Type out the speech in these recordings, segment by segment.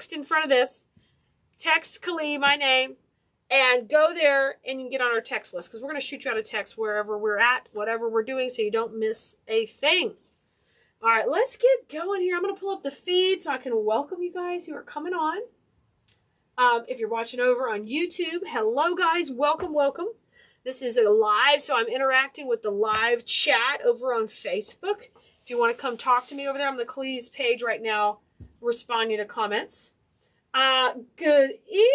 text in front of this. Text Kali, my name, and go there and you can get on our text list because we're going to shoot you out a text wherever we're at, whatever we're doing, so you don't miss a thing. All right, let's get going here. I'm going to pull up the feed so I can welcome you guys who are coming on. If you're watching over on YouTube, hello guys, welcome. This is a live, so I'm interacting with the live chat over on Facebook. If you want to come talk to me over there, I'm on the Kali's page right now, responding to comments. Good evening.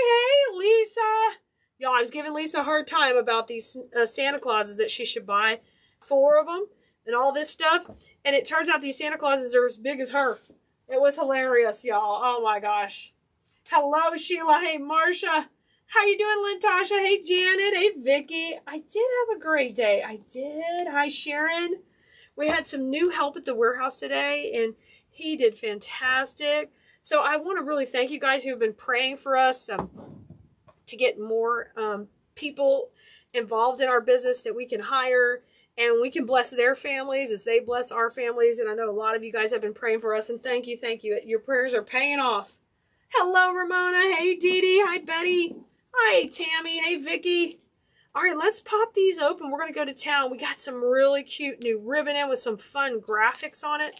Hey, Lisa. Y'all, I was giving Lisa a hard time about these Santa Clauses that she should buy 4 of them and all this stuff. And it turns out these Santa Clauses are as big as her. It was hilarious, y'all. Oh my gosh. Hello, Sheila. Hey, Marsha. How you doing, Lintasha? Hey, Janet. Hey, Vicky. I did have a great day. I did. Hi, Sharon. We had some new help at the warehouse today, and he did fantastic. So I want to really thank you guys who have been praying for us to get more people involved in our business that we can hire, and we can bless their families as they bless our families. And I know a lot of you guys have been praying for us, and thank you. Your prayers are paying off. Hello, Ramona. Hey, Dee Dee. Hi, Betty. Hi, Tammy. Hey, Vicky. All right, let's pop these open. We're going to go to town. We got some really cute new ribbon in with some fun graphics on it.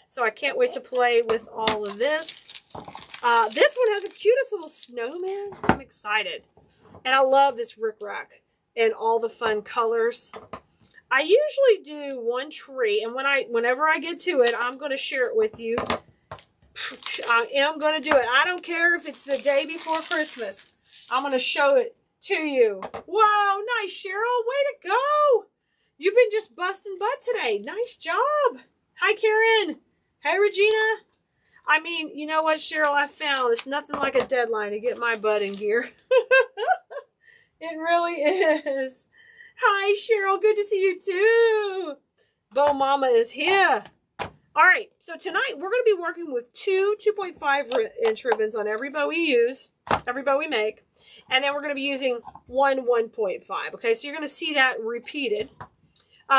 So I can't wait to play with all of this. This one has the cutest little snowman. I'm excited. And I love this rickrack and all the fun colors. I usually do one tree, and whenever I get to it, I'm going to share it with you. I am going to do it. I don't care if it's the day before Christmas. I'm going to show it to you. Wow, nice, Cheryl. Way to go. You've been just busting butt today. Nice job. Hi, Karen. Hey, Regina. I mean, you know what, Cheryl? I found it's nothing like a deadline to get my butt in gear. It really is. Hi, Cheryl. Good to see you, too. Bo Mama is here. All right, so tonight we're going to be working with 2 2.5-inch ribbons on every bow we use, every bow we make, and then we're going to be using 1 1.5. Okay, so you're going to see that repeated.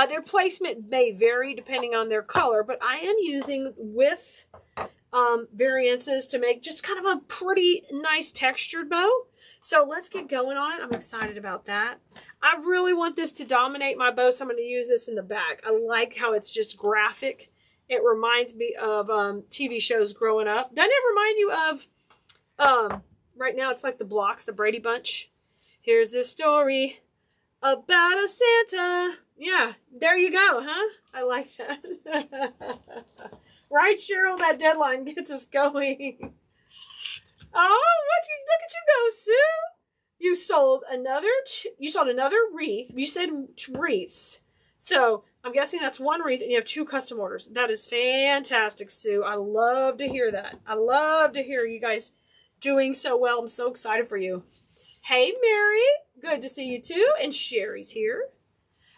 Their placement may vary depending on their color, but I am using width variances to make just kind of a pretty nice textured bow. So let's get going on it. I'm excited about that. I really want this to dominate my bow, so I'm going to use this in the back. I like how it's just graphic. It reminds me of TV shows growing up. Doesn't it remind you of, right now it's like the Blocks, the Brady Bunch. Here's this story about a Santa. Yeah, there you go, huh? I like that. Right, Cheryl? That deadline gets us going. Oh, look at you go, Sue. You sold another wreath. You said wreaths. So I'm guessing that's 1 wreath and you have 2 custom orders. That is fantastic, Sue. I love to hear that. I love to hear you guys doing so well. I'm so excited for you. Hey, Mary. Good to see you too. And Sherry's here.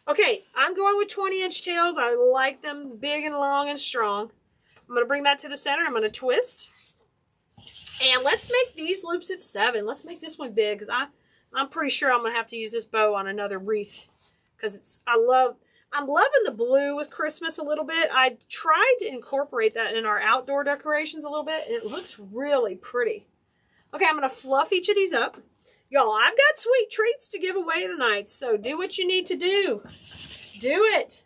Okay, I'm going with 20-inch tails. I like them big and long and strong. I'm going to bring that to the center. I'm going to twist. And let's make these loops at 7. Let's make this one big because I'm pretty sure I'm going to have to use this bow on another wreath because I'm loving the blue with Christmas a little bit. I tried to incorporate that in our outdoor decorations a little bit, and it looks really pretty. Okay, I'm going to fluff each of these up. Y'all, I've got sweet treats to give away tonight, so do what you need to do. Do it.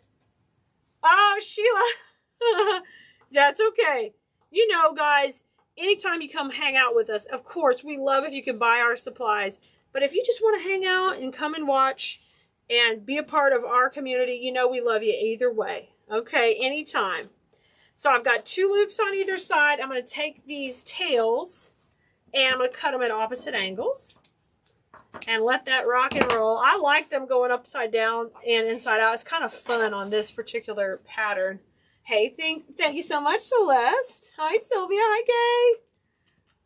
Oh, Sheila. That's okay. You know, guys, anytime you come hang out with us, of course, we love if you can buy our supplies. But if you just want to hang out and come and watch and be a part of our community, you know we love you either way. Okay, anytime. So I've got 2 loops on either side. I'm going to take these tails and I'm going to cut them at opposite angles and let that rock and roll. I like them going upside down and inside out. It's kind of fun on this particular pattern. Hey, thank you so much, Celeste. Hi, Sylvia. Hi, Gay.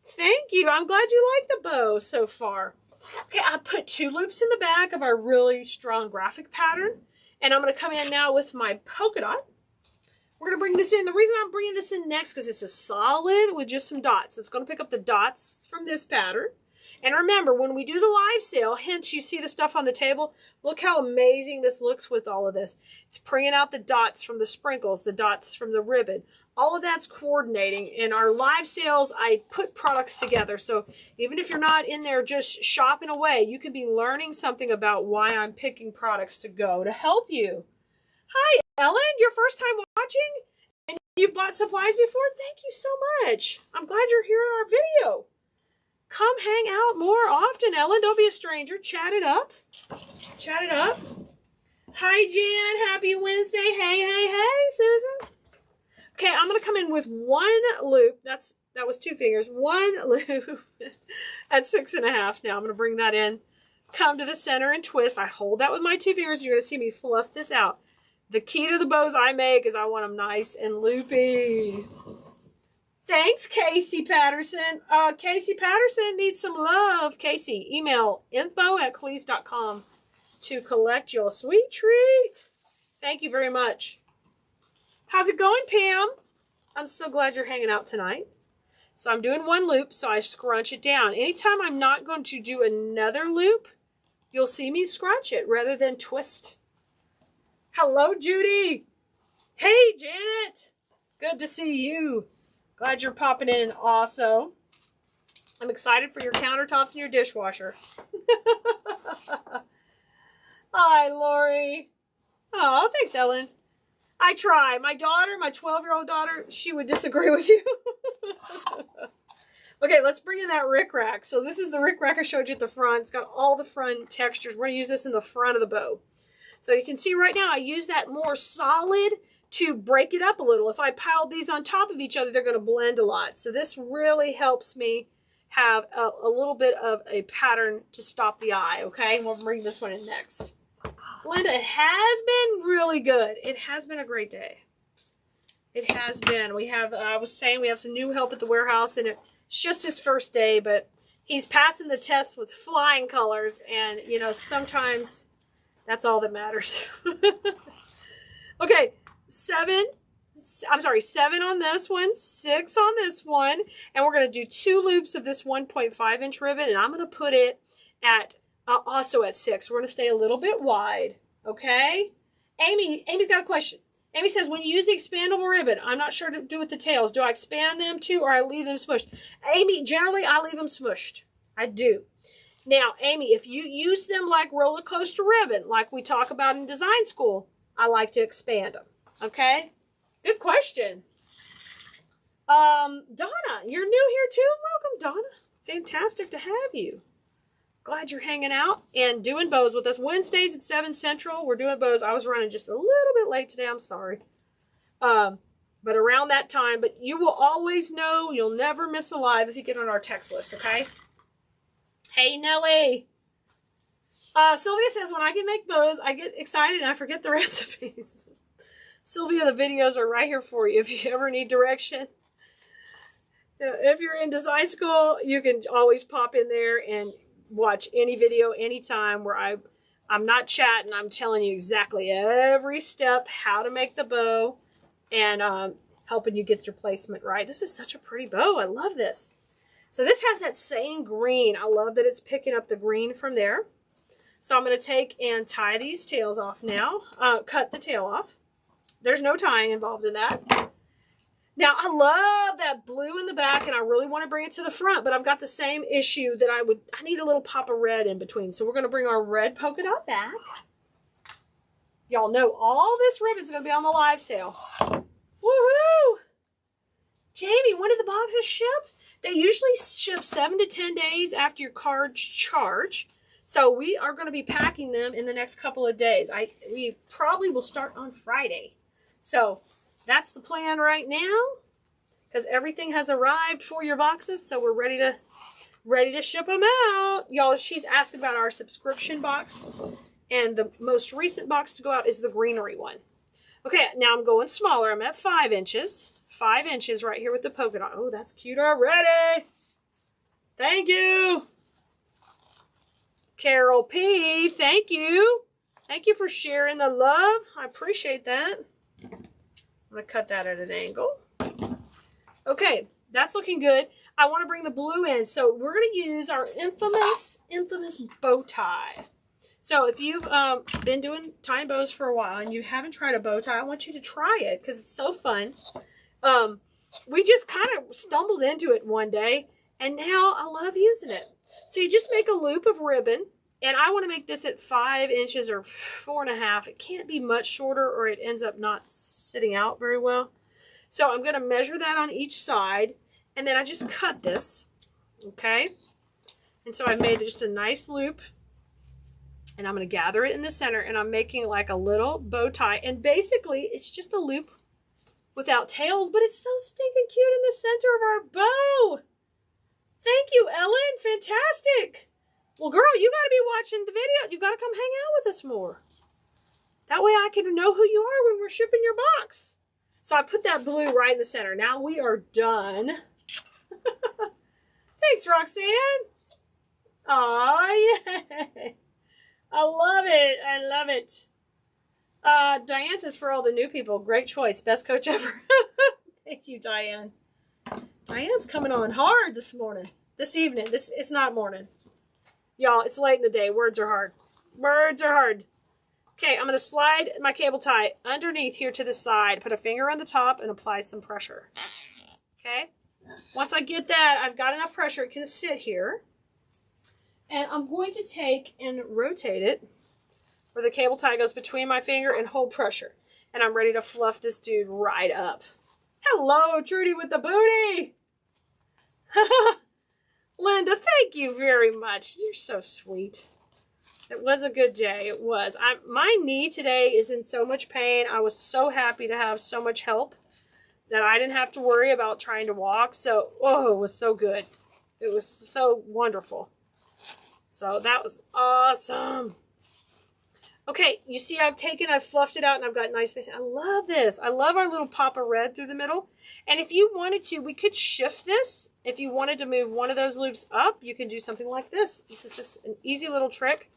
Thank you. I'm glad you like the bow so far. Okay, I put 2 loops in the back of our really strong graphic pattern. And I'm going to come in now with my polka dot. We're going to bring this in. The reason I'm bringing this in next because it's a solid with just some dots. So it's going to pick up the dots from this pattern. And remember, when we do the live sale, hence you see the stuff on the table, look how amazing this looks with all of this. It's bringing out the dots from the sprinkles, the dots from the ribbon. All of that's coordinating. In our live sales, I put products together. So even if you're not in there just shopping away, you could be learning something about why I'm picking products to go to help you. Hi, Ellen, your first time watching? And you've bought supplies before? Thank you so much. I'm glad you're here in our video. Come hang out more often, Ellen. Don't be a stranger. Chat it up. Chat it up. Hi, Jan. Happy Wednesday. Hey, hey, hey, Susan. Okay, I'm going to come in with one loop. That was 2 fingers. One loop at 6.5. Now I'm going to bring that in. Come to the center and twist. I hold that with my 2 fingers. You're going to see me fluff this out. The key to the bows I make is I want them nice and loopy. Thanks, Casey Patterson. Casey Patterson needs some love. Casey, email info@cleese.com to collect your sweet treat. Thank you very much. How's it going, Pam? I'm so glad you're hanging out tonight. So I'm doing one loop, so I scrunch it down. Anytime I'm not going to do another loop, you'll see me scrunch it rather than twist. Hello, Judy. Hey, Janet. Good to see you. Glad you're popping in also. I'm excited for your countertops and your dishwasher. Hi, Lori. Oh, thanks, Ellen. I try. My daughter, my 12-year-old daughter, she would disagree with you. Okay, let's bring in that rickrack. So this is the rickrack I showed you at the front. It's got all the front textures. We're going to use this in the front of the bow. So you can see right now I use that more solid to break it up a little. If I piled these on top of each other, they're going to blend a lot. So this really helps me have a little bit of a pattern to stop the eye, okay? We'll bring this one in next. Linda, it has been really good. It has been a great day. It has been. We have, I was saying we have some new help at the warehouse, and it's just his first day, but he's passing the test with flying colors, and, you know, sometimes that's all that matters. Okay, 7 on this one, 6 on this one, and we're going to do 2 loops of this 1.5 inch ribbon, and I'm going to put it at also at 6. We're going to stay a little bit wide, okay? Amy's got a question. Amy says, when you use the expandable ribbon, I'm not sure to do with the tails. Do I expand them too, or I leave them smushed? Amy, generally I leave them smushed. I do. Now, Amy, if you use them like roller coaster ribbon, like we talk about in design school, I like to expand them. Okay? Good question. Donna, you're new here too? Welcome, Donna. Fantastic to have you. Glad you're hanging out and doing bows with us. Wednesdays at 7 Central, we're doing bows. I was running just a little bit late today. I'm sorry. But around that time. But you will always know. You'll never miss a live if you get on our text list, okay? Hey, Nellie. Sylvia says, when I can make bows, I get excited and I forget the recipes. Sylvia, the videos are right here for you if you ever need direction. If you're in design school, you can always pop in there and watch any video anytime where I'm not chatting. I'm telling you exactly every step, how to make the bow, and helping you get your placement right. This is such a pretty bow. I love this. So this has that same green. I love that it's picking up the green from there. So I'm going to take and tie these tails off now. Cut the tail off. There's no tying involved in that. Now, I love that blue in the back, and I really want to bring it to the front, but I've got the same issue that I need a little pop of red in between. So we're going to bring our red polka dot back. Y'all know all this ribbon's going to be on the live sale. Woohoo! Jamie, when do the boxes ship? They usually ship 7 to 10 days after your cards charge. So we are going to be packing them in the next couple of days. We probably will start on Friday. So that's the plan right now, because everything has arrived for your boxes. So we're ready to ship them out. Y'all, she's asking about our subscription box. And the most recent box to go out is the greenery one. Okay, now I'm going smaller. I'm at 5 inches. 5 inches right here with the polka dot. Oh, that's cute already. Thank you. Carol P, thank you. Thank you for sharing the love. I appreciate that. I'm going to cut that at an angle. Okay, that's looking good. I want to bring the blue in. So we're going to use our infamous bow tie. So if you've been doing tying bows for a while and you haven't tried a bow tie, I want you to try it because it's so fun. We just kind of stumbled into it one day, and now I love using it. So you just make a loop of ribbon, and I want to make this at 5 inches or 4.5. It can't be much shorter or it ends up not sitting out very well. So I'm going to measure that on each side, and then I just cut this, okay? And so I made just a nice loop, and I'm going to gather it in the center, and I'm making like a little bow tie, and basically it's just a loop without tails, but it's so stinking cute in the center of our bow. Thank you, Ellen. Fantastic. Well, girl, you got to be watching the video. You got to come hang out with us more. That way I can know who you are when we're shipping your box. So I put that blue right in the center. Now we are done. Thanks, Roxanne. Aw, yay. I love it. I love it. Diane says for all the new people, great choice. Best coach ever. Thank you, Diane. Diane's coming on hard this morning. This evening. It's not morning. Y'all, it's late in the day. Words are hard. Words are hard. Okay, I'm going to slide my cable tie underneath here to the side. Put a finger on the top and apply some pressure. Okay? Once I get that, I've got enough pressure. It can sit here. And I'm going to take and rotate it where the cable tie goes between my finger and hold pressure. And I'm ready to fluff this dude right up. Hello, Trudy with the booty. Linda, thank you very much. You're so sweet. It was a good day. It was. My knee today is in so much pain. I was so happy to have so much help that I didn't have to worry about trying to walk. So, oh, it was so good. It was so wonderful. So that was awesome. Okay, you see I've fluffed it out, and I've got nice space. I love this. I love our little pop of red through the middle. And if you wanted to, we could shift this. If you wanted to move one of those loops up, you can do something like this. This is just an easy little trick.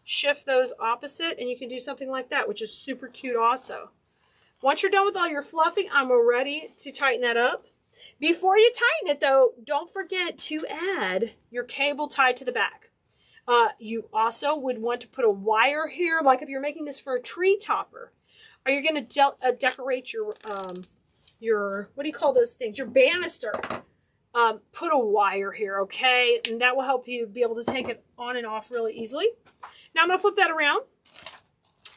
Shift those opposite, and you can do something like that, which is super cute also. Once you're done with all your fluffing, I'm ready to tighten that up. Before you tighten it, though, don't forget to add your cable tied to the back. You also would want to put a wire here, like if you're making this for a tree topper, or you're going to decorate your, what do you call those things? Your banister. Put a wire here, okay? And that will help you be able to take it on and off really easily. Now I'm going to flip that around.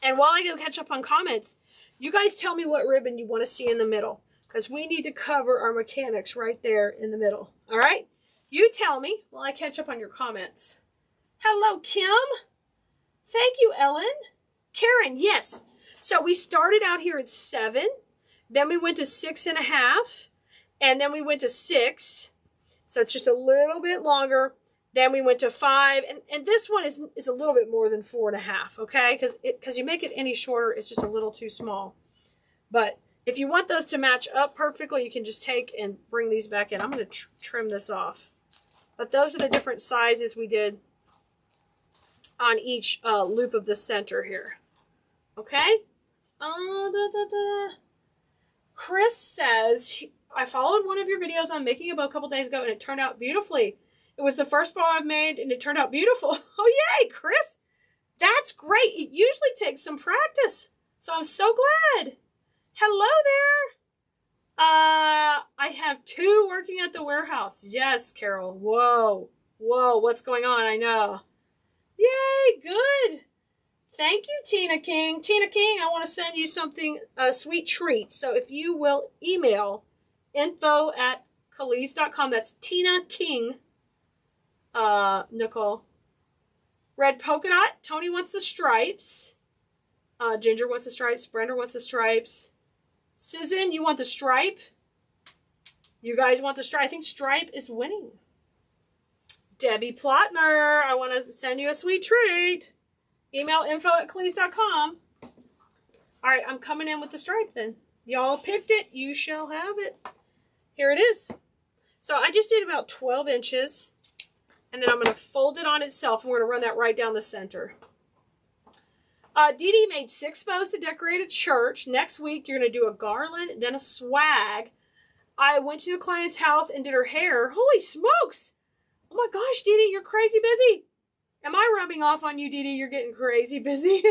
And while I go catch up on comments, you guys tell me what ribbon you want to see in the middle, because we need to cover our mechanics right there in the middle. All right? You tell me while I catch up on your comments. Hello, Kim. Thank you, Ellen. Karen, yes. So we started out here at 7. Then we went to 6.5. And then we went to 6. So it's just a little bit longer. Then we went to 5. And this one is a little bit more than 4.5, okay? Because you make it any shorter, it's just a little too small. But if you want those to match up perfectly, you can just take and bring these back in. I'm going to trim this off. But those are the different sizes we did on each loop of the center here. Okay? Chris says, I followed one of your videos on making a bow a couple days ago, and it turned out beautifully. It was the first bow I've made, and it turned out beautiful. Oh, yay, Chris. That's great. It usually takes some practice, so I'm so glad. Hello there. I have 2 working at the warehouse. Yes, Carol. Whoa. Whoa, what's going on? I know. Yay, good. Thank you, Tina King. Tina King, I want to send you something, a sweet treat. So if you will email info@Calise.com. That's Tina King. Nicole. Red polka dot. Tony wants the stripes. Ginger wants the stripes. Brenda wants the stripes. Susan, you want the stripe? You guys want the stripe? I think stripe is winning. Debbie Plotner, I want to send you a sweet treat. Email info@Calise.com. All right, I'm coming in with the stripe then. Y'all picked it. You shall have it. Here it is. So I just did about 12 inches. And then I'm going to fold it on itself. And we're going to run that right down the center. Dee Dee made 6 bows to decorate a church. Next week, you're going to do a garland, then a swag. I went to the client's house and did her hair. Holy smokes! Oh my gosh, Dee Dee, you're crazy busy. Am I rubbing off on you, Dee Dee? You're getting crazy busy.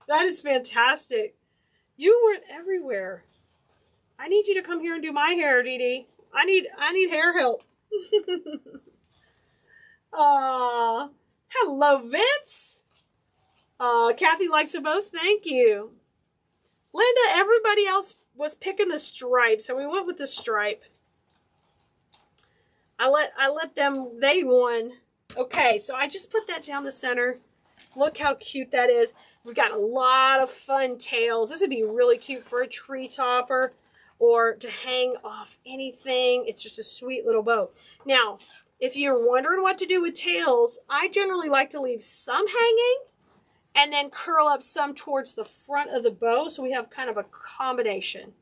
That is fantastic. You went everywhere. I need you to come here and do my hair, Dee Dee. I need hair help. Hello, Vince. Kathy likes them both. Thank you. Linda, everybody else was picking the stripe, so we went with the stripe. I let them, they won. Okay, so I just put that down the center. Look how cute that is. We've got a lot of fun tails. This would be really cute for a tree topper or to hang off anything. It's just a sweet little bow. Now, if you're wondering what to do with tails, I generally like to leave some hanging and then curl up some towards the front of the bow so we have kind of a combination.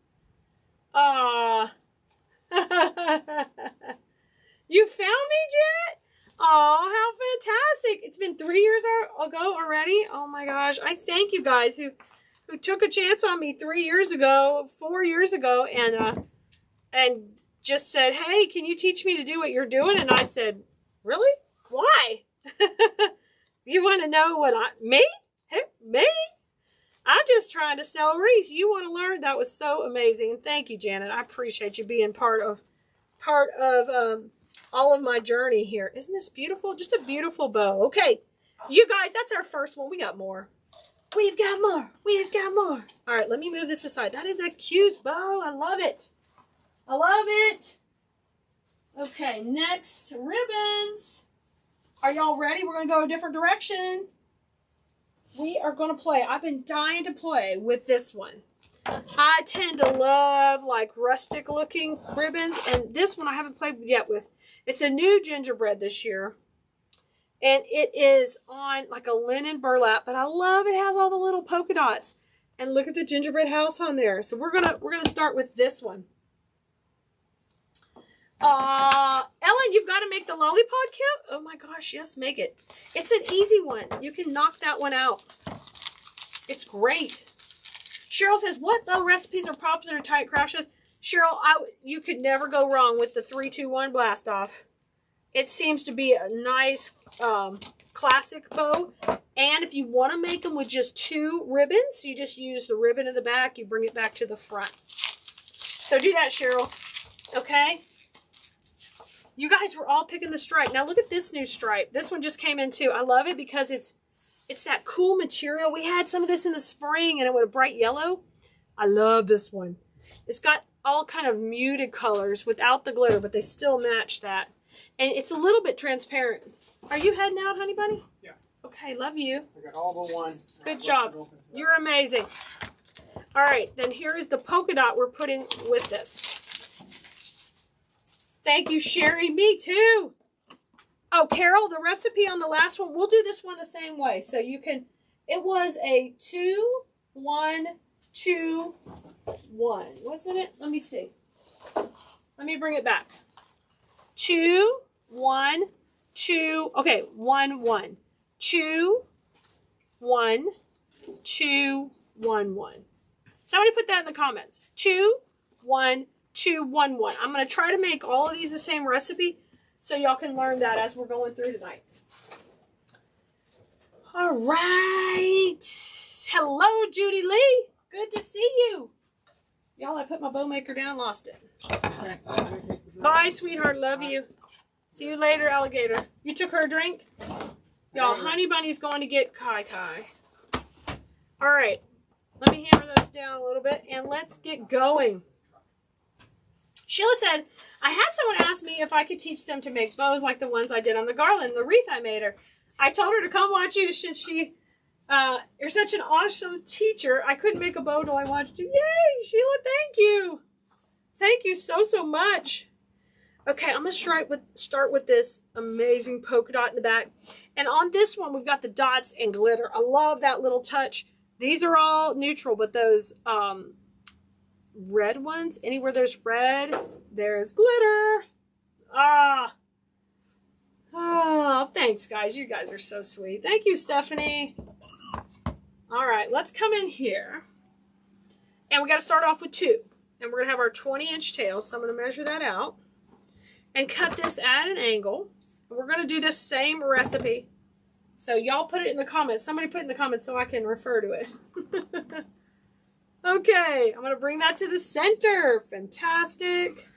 You found me, Janet? Oh, how fantastic. It's been 3 years ago already. Oh my gosh. I thank you guys who took a chance on me 3 years ago, 4 years ago, and just said, hey, can you teach me to do what you're doing? And I said, really? Why? You want to know what me? Me? I'm just trying to sell wreaths. You want to learn? That was so amazing. And thank you, Janet. I appreciate you being part of all of my journey here. Isn't this beautiful? Just a beautiful bow. Okay, you guys, that's our first one. We got more. We've got more. We've got more. All right, let me move this aside. That is a cute bow. I love it. I love it. Okay, next, ribbons. Are y'all ready? We're going to go a different direction. We are going to play. I've been dying to play with this one. I tend to love like rustic looking ribbons, and this one I haven't played yet with. It's a new gingerbread this year, and it is on like a linen burlap, but I love it has all the little polka dots. And look at the gingerbread house on there. So we're gonna start with this one. Ellen, you've got to make the lollipop kit? Oh my gosh, yes, make it. It's an easy one. You can knock that one out. It's great. Cheryl says, what bow recipes are popular at Tight Craft shows? Cheryl, you could never go wrong with the 3-2-1 blast off. It seems to be a nice classic bow. And if you want to make them with just 2 ribbons, you just use the ribbon in the back. You bring it back to the front. So do that, Cheryl. Okay? You guys were all picking the stripe. Now look at this new stripe. This one just came in too. I love it because it's that cool material. We had some of this in the spring and it was a bright yellow. I love this one. It's got all kind of muted colors without the glitter, but they still match that. And it's a little bit transparent. Are you heading out, honey bunny? Yeah. Okay, love you. I got all but one. Good job. You're amazing. All right, then here is the polka dot we're putting with this. Thank you, Sherry. Me too. Oh, Carol, the recipe on the last one, we'll do this one the same way. So you can, it was a 2, 1, 2, 1. Wasn't it? Let me see. Let me bring it back. 2, 1, 2. Okay, 1, 1. 2, 1, 2, 1, 1. Somebody put that in the comments. 2, 1, 2, 1, 1. I'm going to try to make all of these the same recipe so y'all can learn that as we're going through tonight. All right. Hello, Judy Lee. Good to see you. Y'all, I put my bow maker down, lost it. Bye, sweetheart. Love you. See you later, alligator. You took her a drink? Y'all, Honey Bunny's going to get Kai Kai. All right. Let me hammer those down a little bit, and let's get going. Sheila said, I had someone ask me if I could teach them to make bows like the ones I did on the garland, the wreath I made her. I told her to come watch you since you're such an awesome teacher. I couldn't make a bow till I watched you. Yay, Sheila, thank you. Thank you so, so much. Okay, I'm going to start with this amazing polka dot in the back. And on this one, we've got the dots and glitter. I love that little touch. These are all neutral, but those red ones, anywhere there's red, there's glitter. Oh, thanks, guys. You guys are so sweet. Thank you, Stephanie. All right, let's come in here. And we got to start off with 2. And we're going to have our 20-inch tail. So I'm going to measure that out and cut this at an angle. And we're going to do this same recipe. So y'all put it in the comments. Somebody put it in the comments so I can refer to it. Okay, I'm going to bring that to the center. Fantastic.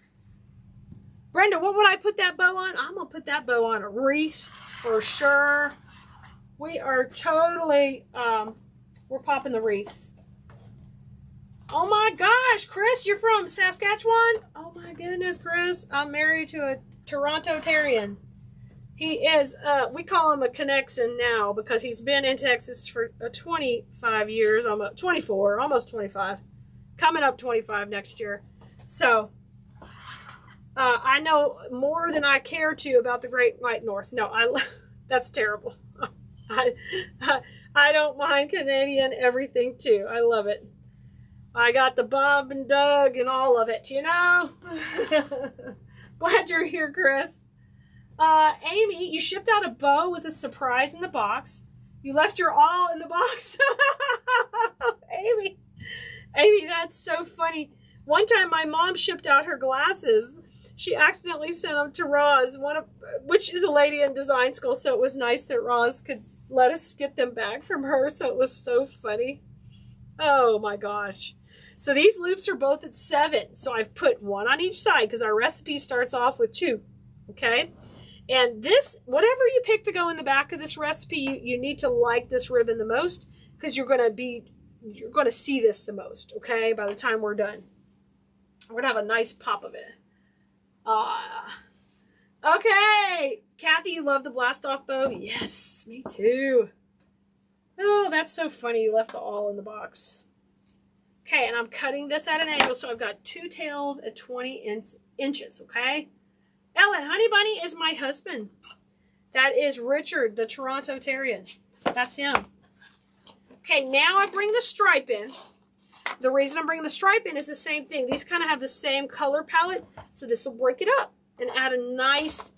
Brenda, what would I put that bow on? I'm going to put that bow on a wreath for sure. We are totally, we're popping the wreaths. Oh my gosh, Chris, you're from Saskatchewan? Oh my goodness, Chris. I'm married to a Toronto-tarian. He is, we call him a Connexan now because he's been in Texas for 25 years, almost 24, almost 25. Coming up 25 next year. So, I know more than I care to about the Great White North. No, that's terrible. I don't mind Canadian everything too. I love it. I got the Bob and Doug and all of it, you know? Glad you're here, Chris. Amy, you shipped out a bow with a surprise in the box. You left your all in the box. Amy, that's so funny. One time my mom shipped out her glasses. She accidentally sent them to Roz, which is a lady in design school, so it was nice that Roz could let us get them back from her, so it was so funny. Oh my gosh. So these loops are both at 7. So I've put 1 on each side because our recipe starts off with 2. Okay? And this, whatever you pick to go in the back of this recipe, you need to like this ribbon the most because you're going to see this the most, okay, by the time we're done. We're going to have a nice pop of it. Okay. Kathy, you love the blast off bow? Yes, me too. Oh, that's so funny. You left the all in the box. Okay, and I'm cutting this at an angle, so I've got 2 tails at 20 inches, okay? Ellen, Honey Bunny is my husband. That is Richard, the Toronto-tarian. That's him. Okay, now I bring the stripe in. The reason I'm bringing the stripe in is the same thing. These kind of have the same color palette, so this will break it up and add a nice,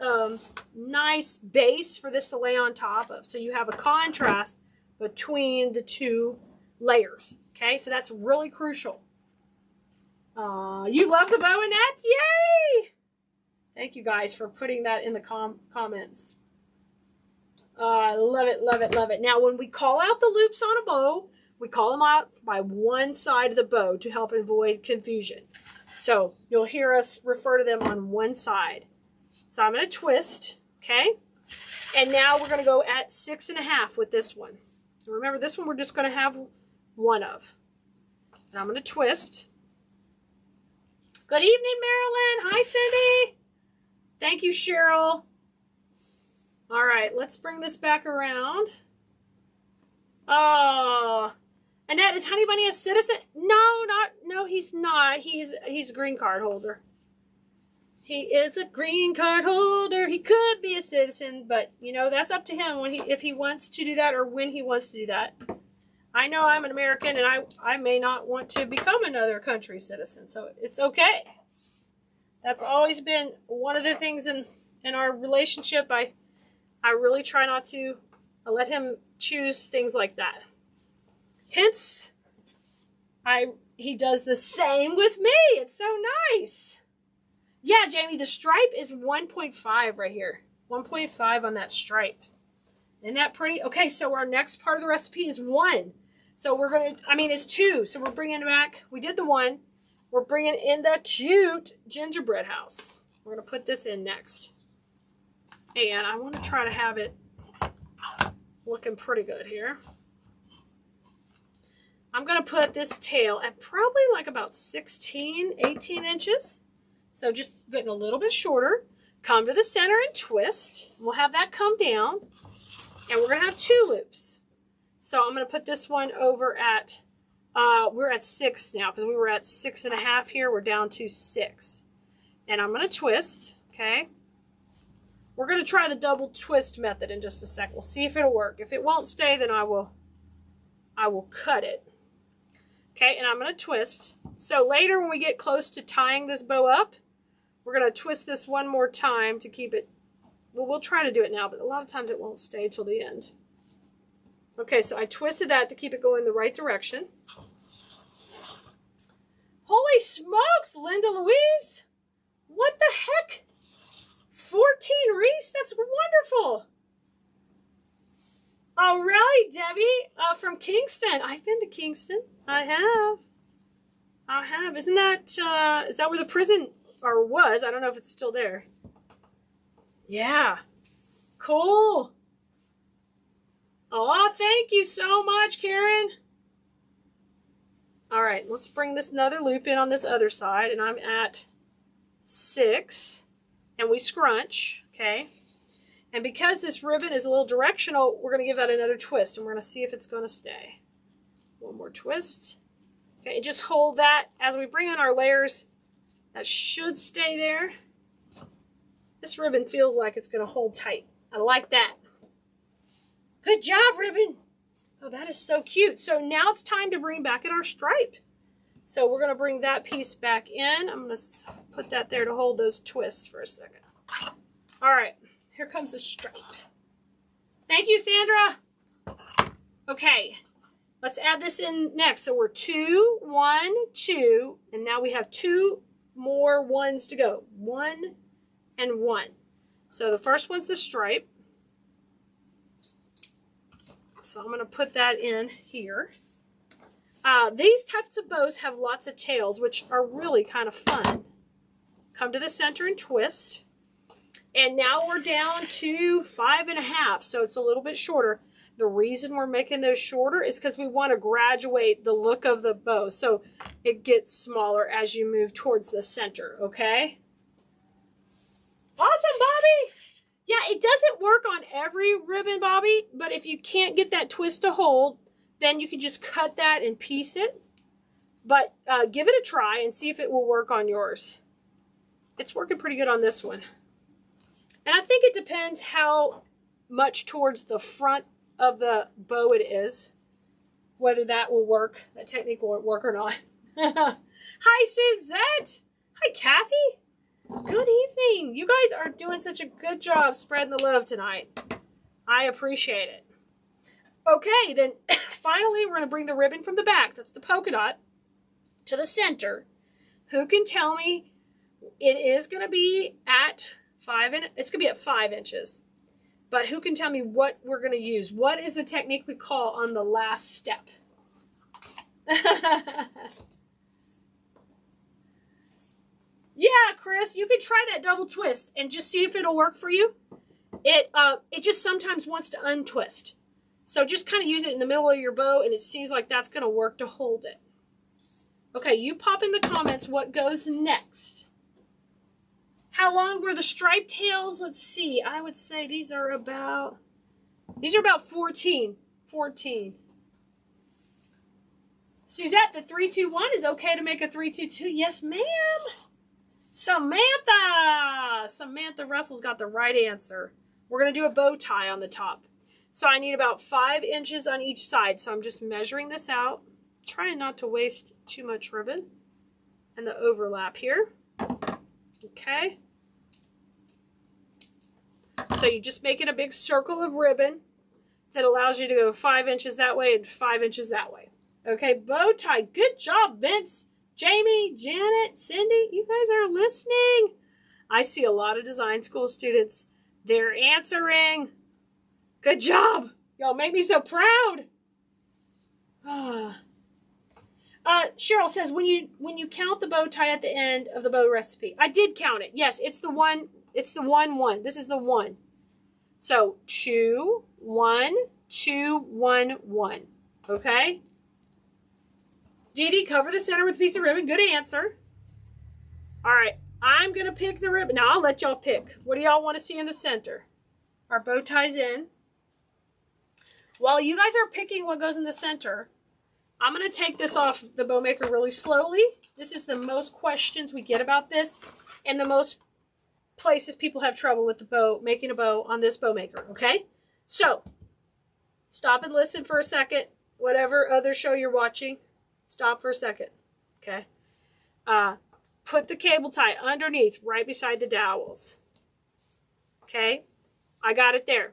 nice base for this to lay on top of. So you have a contrast between the 2 layers. Okay, so that's really crucial. You love the bow and net? Yay! Thank you guys for putting that in the comments. I love it, love it, love it. Now, when we call out the loops on a bow, we call them out by one side of the bow to help avoid confusion. So you'll hear us refer to them on one side. So I'm going to twist, okay? And now we're going to go at 6.5 with this one. So remember, this one we're just going to have 1 of. And I'm going to twist. Good evening, Marilyn. Hi, Cindy. Thank you, Cheryl. All right, let's bring this back around. Oh, Annette, is Honey Bunny a citizen? No, he's not. He's a green card holder. He is a green card holder. He could be a citizen, but you know, that's up to him if he wants to do that or when he wants to do that. I know I'm an American and I may not want to become another country's citizen, so it's okay. That's always been one of the things in our relationship. I really try not to let him choose things like that. Hence, he does the same with me. It's so nice. Yeah, Jamie, the stripe is 1.5 right here. 1.5 on that stripe. Isn't that pretty? Okay, so our next part of the recipe is 1. So it's 2. So we're bringing back, we did the 1. We're bringing in the cute gingerbread house. We're going to put this in next. And I want to try to have it looking pretty good here. I'm going to put this tail at probably like about 16, 18 inches. So just getting a little bit shorter. Come to the center and twist. We'll have that come down. And we're going to have 2 loops. So I'm going to put this one over at, we're at 6 now because we were at 6.5 here. We're down to 6. And I'm going to twist, okay? We're going to try the double twist method in just a sec. We'll see if it'll work. If it won't stay, then I will cut it. Okay, and I'm going to twist. So later when we get close to tying this bow up, we're going to twist this one more time to keep it. Well, we'll try to do it now, but a lot of times it won't stay till the end. Okay, so I twisted that to keep it going the right direction. Holy smokes, Linda Louise. What the heck? 14 wreaths? That's wonderful. Oh, really, Debbie? From Kingston. I've been to Kingston. I have. Isn't that, is that where the prison, or was? I don't know if it's still there. Yeah. Cool. Oh, thank you so much, Karen. All right, let's bring this another loop in on this other side, and I'm at 6, and we scrunch, okay? And because this ribbon is a little directional, we're going to give that another twist, and we're going to see if it's going to stay. One more twist. Okay, and just hold that as we bring in our layers. That should stay there. This ribbon feels like it's going to hold tight. I like that. Good job, ribbon. Oh, that is so cute. So now it's time to bring back in our stripe. So we're going to bring that piece back in. I'm going to put that there to hold those twists for a second. All right. Here comes a stripe. Thank you, Sandra. Okay, let's add this in next. So we're 2, 1, 2, and now we have 2 more ones to go. 1 and 1. So the first one's the stripe. So I'm going to put that in here. These types of bows have lots of tails, which are really kind of fun. Come to the center and twist. And now we're down to 5.5, so it's a little bit shorter. The reason we're making those shorter is because we want to graduate the look of the bow, so it gets smaller as you move towards the center, okay? Awesome, Bobby! Yeah, it doesn't work on every ribbon, Bobby, but if you can't get that twist to hold, then you can just cut that and piece it. But give it a try and see if it will work on yours. It's working pretty good on this one. And I think it depends how much towards the front of the bow it is, whether that will work, that technique will work or not. Hi, Suzette. Hi, Kathy. Good evening. You guys are doing such a good job spreading the love tonight. I appreciate it. Okay, then finally we're going to bring the ribbon from the back, that's the polka dot, to the center. Who can tell me it is going to be at 5 inches. But who can tell me what we're going to use? What is the technique we call on the last step? Yeah, Chris, you could try that double twist and just see if it'll work for you. It just sometimes wants to untwist. So just kind of use it in the middle of your bow, and it seems like that's going to work to hold it. Okay, you pop in the comments what goes next. How long were the striped tails? Let's see. I would say these are about 14. 14. Suzette, the 3-2-1 is okay to make a 3-2-2. Yes, ma'am. Samantha Russell's got the right answer. We're going to do a bow tie on the top. So I need about 5 inches on each side. So I'm just measuring this out. Trying not to waste too much ribbon. And the overlap here. Okay. So you just make it a big circle of ribbon that allows you to go 5 inches that way and 5 inches that way. Okay, bow tie. Good job, Vince. Jamie, Janet, Cindy, you guys are listening. I see a lot of design school students. They're answering. Good job. Y'all make me so proud. Cheryl says, when you count the bow tie at the end of the bow recipe. I did count it. Yes, it's the 1. It's the 1-1. This is the 1. So 2, 1, 2, 1, 1. Okay? Dee Dee, cover the center with a piece of ribbon. Good answer. All right. I'm going to pick the ribbon. Now, I'll let y'all pick. What do y'all want to see in the center? Our bow ties in. While you guys are picking what goes in the center, I'm going to take this off the bow maker really slowly. This is the most questions we get about this, and the most places people have trouble with the bow, making a bow on this bow maker, okay? So, stop and listen for a second. Whatever other show you're watching, stop for a second, okay? Put the cable tie underneath, right beside the dowels. Okay? I got it there.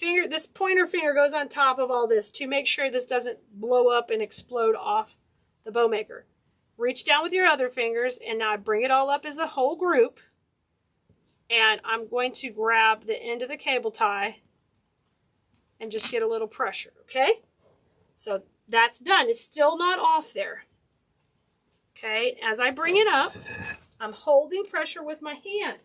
This pointer finger goes on top of all this to make sure this doesn't blow up and explode off the bow maker. reach down with your other fingers, and now I bring it all up as a whole group. And I'm going to grab the end of the cable tie and just get a little pressure, okay? So that's done. It's still not off there. Okay, as I bring it up, I'm holding pressure with my hand.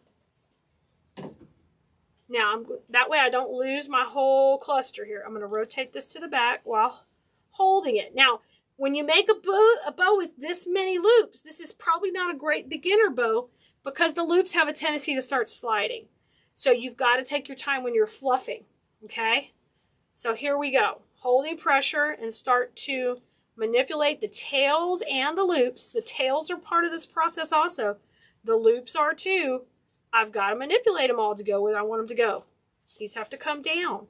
Now, that way I don't lose my whole cluster here. I'm going to rotate this to the back while holding it. Now, when you make a bow with this many loops, this is probably not a great beginner bow because the loops have a tendency to start sliding. So you've got to take your time when you're fluffing, okay? So here we go. Holding pressure and start to manipulate the tails and the loops. The tails are part of this process also. The loops are too. I've got to manipulate them all to go where I want them to go. These have to come down.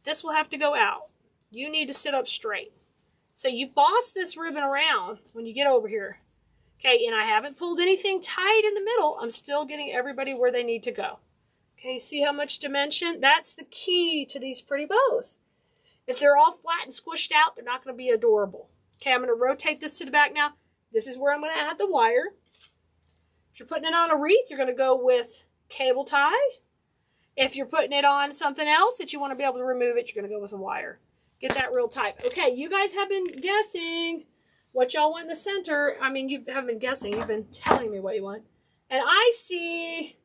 This will have to go out. You need to sit up straight. So you boss this ribbon around when you get over here. Okay, and I haven't pulled anything tight in the middle. I'm still getting everybody where they need to go. Okay, see how much dimension? That's the key to these pretty bows. If they're all flat and squished out, they're not going to be adorable. Okay, I'm going to rotate this to the back now. This is where I'm going to add the wire. If you're putting it on a wreath, you're going to go with cable tie. If you're putting it on something else that you want to be able to remove it, you're going to go with a wire. Get that real tight. Okay, you guys have been guessing what y'all want in the center. I mean, you haven't been guessing. You've been telling me what you want. And I see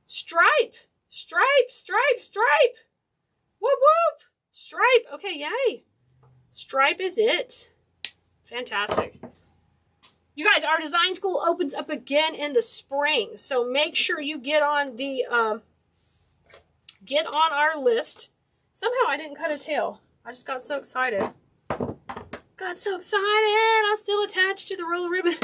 stripe. Stripe, stripe, stripe. Whoop, whoop. Stripe. Okay, yay. Stripe is it. Fantastic. You guys, our design school opens up again in the spring, so make sure you get on the get on our list. Somehow I didn't cut a tail. I just got so excited. Got so excited. I'm still attached to the roller ribbon.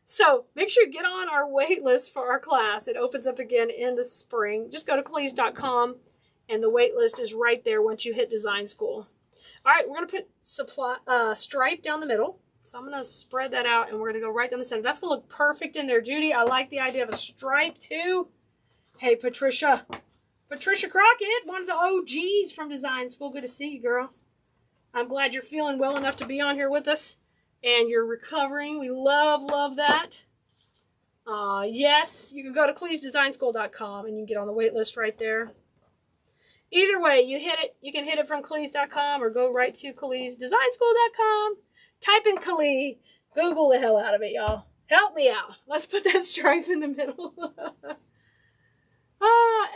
So make sure you get on our wait list for our class. It opens up again in the spring. Just go to Cleese.com, and the wait list is right there once you hit design school. All right, we're going to put stripe down the middle. So I'm going to spread that out, and we're going to go right down the center. That's going to look perfect in there, Judy. I like the idea of a stripe, too. Hey, Patricia. Patricia Crockett, one of the OGs from design school. Good to see you, girl. I'm glad you're feeling well enough to be on here with us, and you're recovering. We love that. Yes, you can go to CleeseDesignSchool.com, and you can get on the wait list right there. Either way, you hit it. You can hit it from Cleese.com or go right to CleeseDesignSchool.com. Type in Klee. Google the hell out of it, y'all. Help me out. Let's put that stripe in the middle.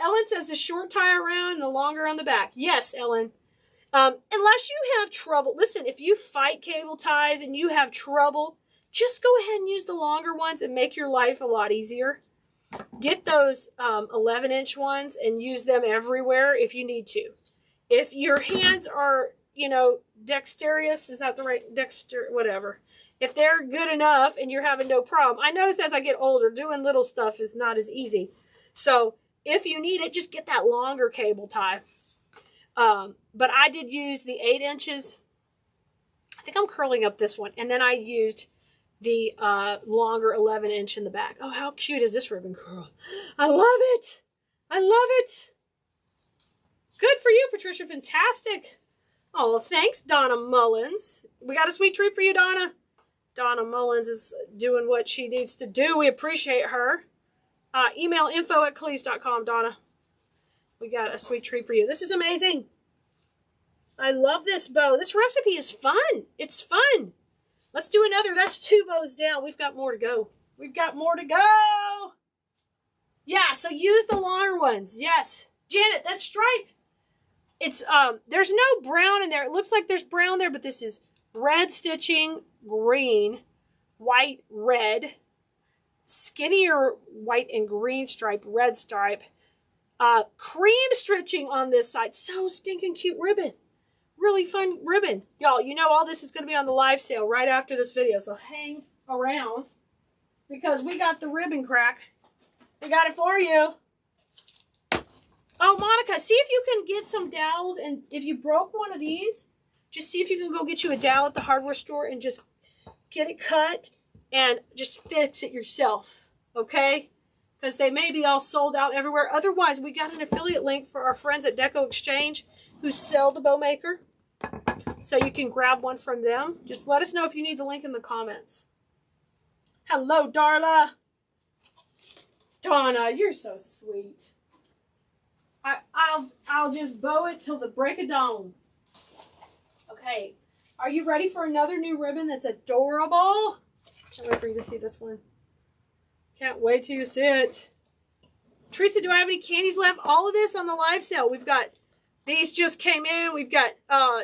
Ellen says the short tie around and the longer on the back. Yes, Ellen. Unless you have trouble. Listen, if you fight cable ties and you have trouble, just go ahead and use the longer ones and make your life a lot easier. Get those 11-inch ones and use them everywhere if you need to. If your hands are, dexterous, is that the right, whatever. If they're good enough and you're having no problem. I notice as I get older, doing little stuff is not as easy. So if you need it, just get that longer cable tie. But I did use the 8 inches. I think I'm curling up this one. And then I used the longer 11-inch in the back. Oh, how cute is this ribbon curl? I love it. I love it. Good for you, Patricia. Fantastic. Oh, well, thanks, Donna Mullins. We got a sweet treat for you, Donna. Donna Mullins is doing what she needs to do. We appreciate her. Email info@cleese.com, Donna. We got a sweet treat for you. This is amazing. I love this bow. This recipe is fun. It's fun. Let's do another. That's 2 bows down. We've got more to go. We've got more to go. Yeah, so use the longer ones. Yes. Janet, that's stripe. It's, there's no brown in there. It looks like there's brown there, but this is red stitching, green, white, red, skinnier white and green stripe, red stripe, cream stitching on this side. So stinking cute ribbon. Really fun ribbon. Y'all, all this is going to be on the live sale right after this video, so hang around because we got the ribbon crack. We got it for you. Oh, Monica, see if you can get some dowels, and if you broke one of these, just see if you can go get you a dowel at the hardware store and just get it cut and just fix it yourself, okay? Because they may be all sold out everywhere. Otherwise, we got an affiliate link for our friends at Deco Exchange who sell the bow maker. So you can grab one from them. Just let us know if you need the link in the comments. Hello, Darla. Donna, you're so sweet. I'll just bow it till the break of dawn. Okay, are you ready for another new ribbon that's adorable? Can't wait for you to see this one. Can't wait till you see it. Teresa, do I have any candies left? All of this on the live sale. We've got, these just came in. We've got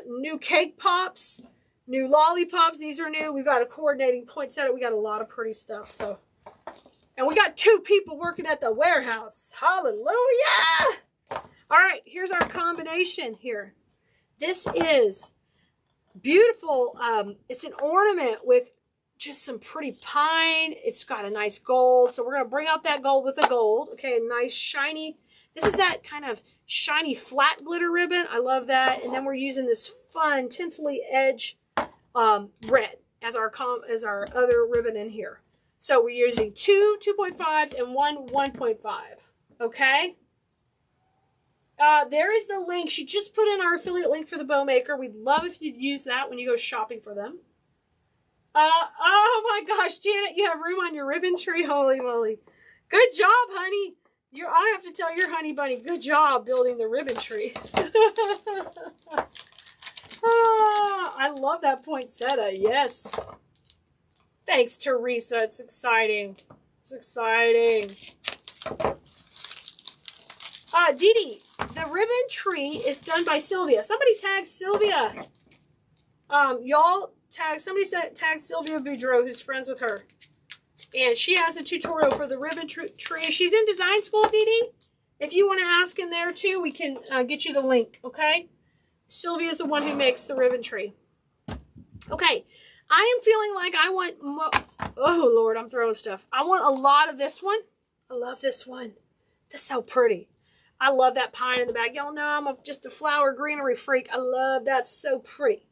new cake pops, new lollipops. These are new. We've got a coordinating poinsettia. We got a lot of pretty stuff. So, and we got 2 people working at the warehouse. Hallelujah! All right, here's our combination here. This is beautiful. It's an ornament with just some pretty pine. It's got a nice gold. So we're going to bring out that gold with the gold. Okay, a nice shiny. This is that kind of shiny flat glitter ribbon. I love that. And then we're using this fun tinselly edge red as our other ribbon in here. So we're using 2 2.5s and 1 1.5. Okay. There is the link. She just put in our affiliate link for the Bow Maker. We'd love if you'd use that when you go shopping for them. Oh my gosh, Janet, you have room on your ribbon tree. Holy moly. Good job, honey. I have to tell your honey bunny, good job building the ribbon tree. I love that poinsettia. Yes. Thanks, Teresa. It's exciting. It's exciting. Dee Dee, the ribbon tree is done by Sylvia. Somebody tag Sylvia. Y'all tag Sylvia Boudreau, who's friends with her. And she has a tutorial for the ribbon tree. She's in design school, Dee Dee. If you want to ask in there too, we can get you the link, okay? Sylvia is the one who makes the ribbon tree. Okay, I am feeling like I want oh, Lord, I'm throwing stuff. I want a lot of this one. I love this one. That's so pretty. I love that pine in the back. Y'all know I'm just a flower greenery freak. I love that. So pretty.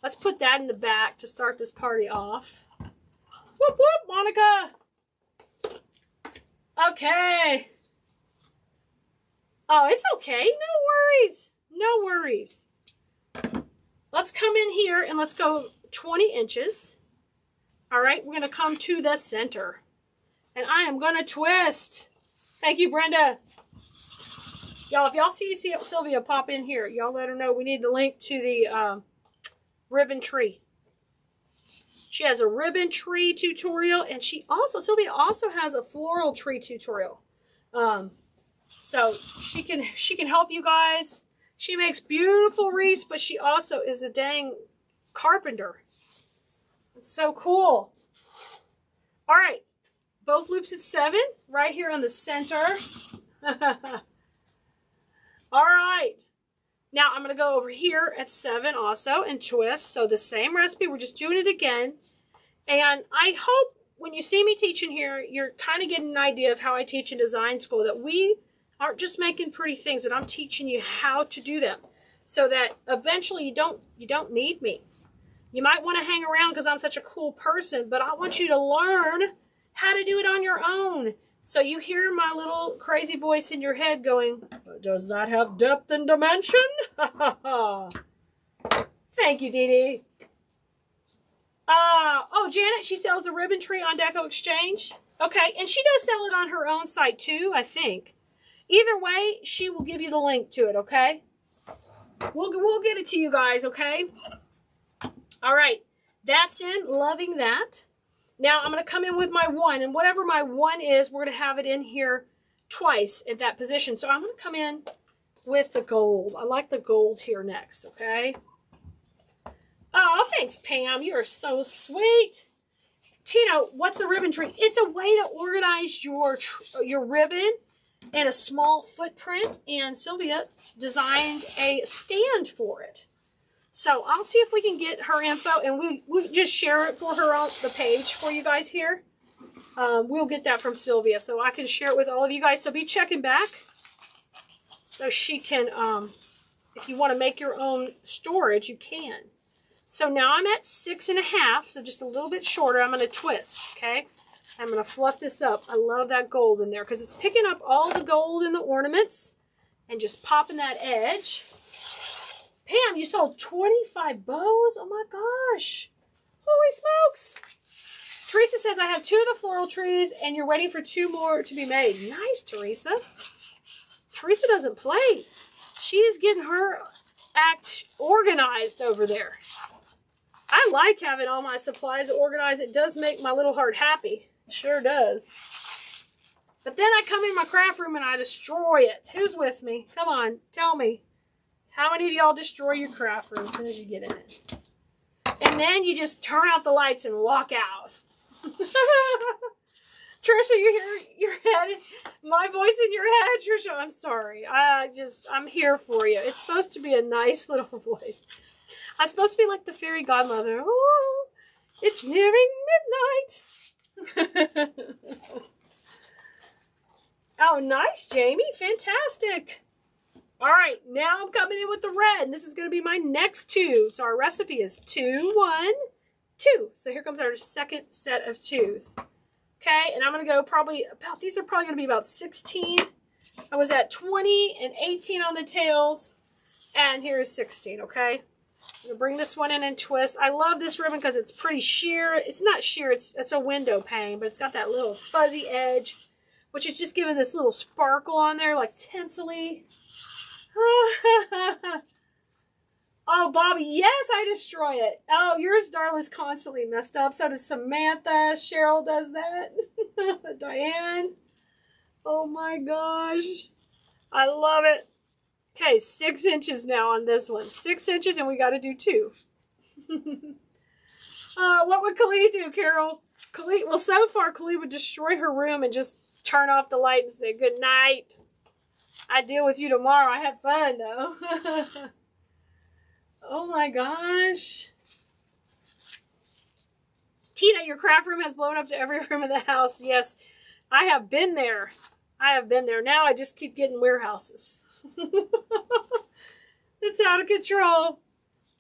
Let's put that in the back to start this party off. Whoop, whoop, Monica. Okay. Oh, it's okay. No worries. No worries. Let's come in here and let's go 20 inches. All right, we're going to come to the center. And I am going to twist. Thank you, Brenda. Y'all, if y'all see Sylvia pop in here, y'all let her know we need the link to the ribbon tree. She has a ribbon tree tutorial, and Sylvia also has a floral tree tutorial. So she can help you guys. She makes beautiful wreaths, but she also is a dang carpenter. It's so cool. All right, both loops at 7, right here on the center. All right. Now I'm going to go over here at 7 also and twist. So the same recipe, we're just doing it again. And I hope when you see me teaching here, you're kind of getting an idea of how I teach in design school, that we aren't just making pretty things, but I'm teaching you how to do them so that eventually you don't need me. You might want to hang around because I'm such a cool person, but I want you to learn how to do it on your own. So you hear my little crazy voice in your head going, does that have depth and dimension? Thank you, Dee Dee. Oh, Janet, she sells the ribbon tree on Deco Exchange. Okay, and she does sell it on her own site too, I think. Either way, she will give you the link to it, okay? We'll get it to you guys, okay? All right, that's in. Loving that. Now I'm going to come in with my 1, and whatever my 1 is, we're going to have it in here twice at that position. So I'm going to come in with the gold. I like the gold here next, okay? Oh, thanks, Pam. You are so sweet. Tino, what's a ribbon tree? It's a way to organize your ribbon in a small footprint, and Sylvia designed a stand for it. So I'll see if we can get her info, and we'll just share it for her on the page for you guys here. We'll get that from Sylvia, so I can share it with all of you guys. So be checking back so she can, if you want to make your own storage, you can. So now I'm at 6.5, so just a little bit shorter. I'm going to twist, okay? I'm going to fluff this up. I love that gold in there because it's picking up all the gold in the ornaments and just popping that edge. Pam, you sold 25 bows? Oh my gosh. Holy smokes. Teresa says, I have 2 of the floral trees, and you're waiting for 2 more to be made. Nice, Teresa. Teresa doesn't play. She is getting her act organized over there. I like having all my supplies organized. It does make my little heart happy. It sure does. But then I come in my craft room and I destroy it. Who's with me? Come on, tell me. How many of y'all destroy your craft room as soon as you get in it? And then you just turn out the lights and walk out. Trisha, you hear your head, my voice in your head? Trisha, I'm sorry. I'm here for you. It's supposed to be a nice little voice. I'm supposed to be like the fairy godmother. Oh, it's nearing midnight. Oh, nice, Jamie. Fantastic. All right, now I'm coming in with the red, and this is going to be my next 2. So our recipe is 2, 1, 2. So here comes our second set of 2s. Okay, and I'm going to go probably about, these are probably going to be about 16. I was at 20 and 18 on the tails, and here's 16, okay? I'm going to bring this one in and twist. I love this ribbon because it's pretty sheer. It's not sheer, it's a window pane, but it's got that little fuzzy edge, which is just giving this little sparkle on there, like tinsely. Oh, Bobby, yes, I destroy it. Oh, yours, darling's constantly messed up. So does Samantha. Cheryl does that. Diane. Oh, my gosh. I love it. Okay, 6 inches now on this one. 6 inches, and we got to do 2. What would Khalid do, Carol? Khalid, well, so far, Khalid would destroy her room and just turn off the light and say, good night. I deal with you tomorrow. I had fun, though. Oh, my gosh. Tina, your craft room has blown up to every room in the house. Yes, I have been there. I have been there. Now I just keep getting warehouses. It's out of control.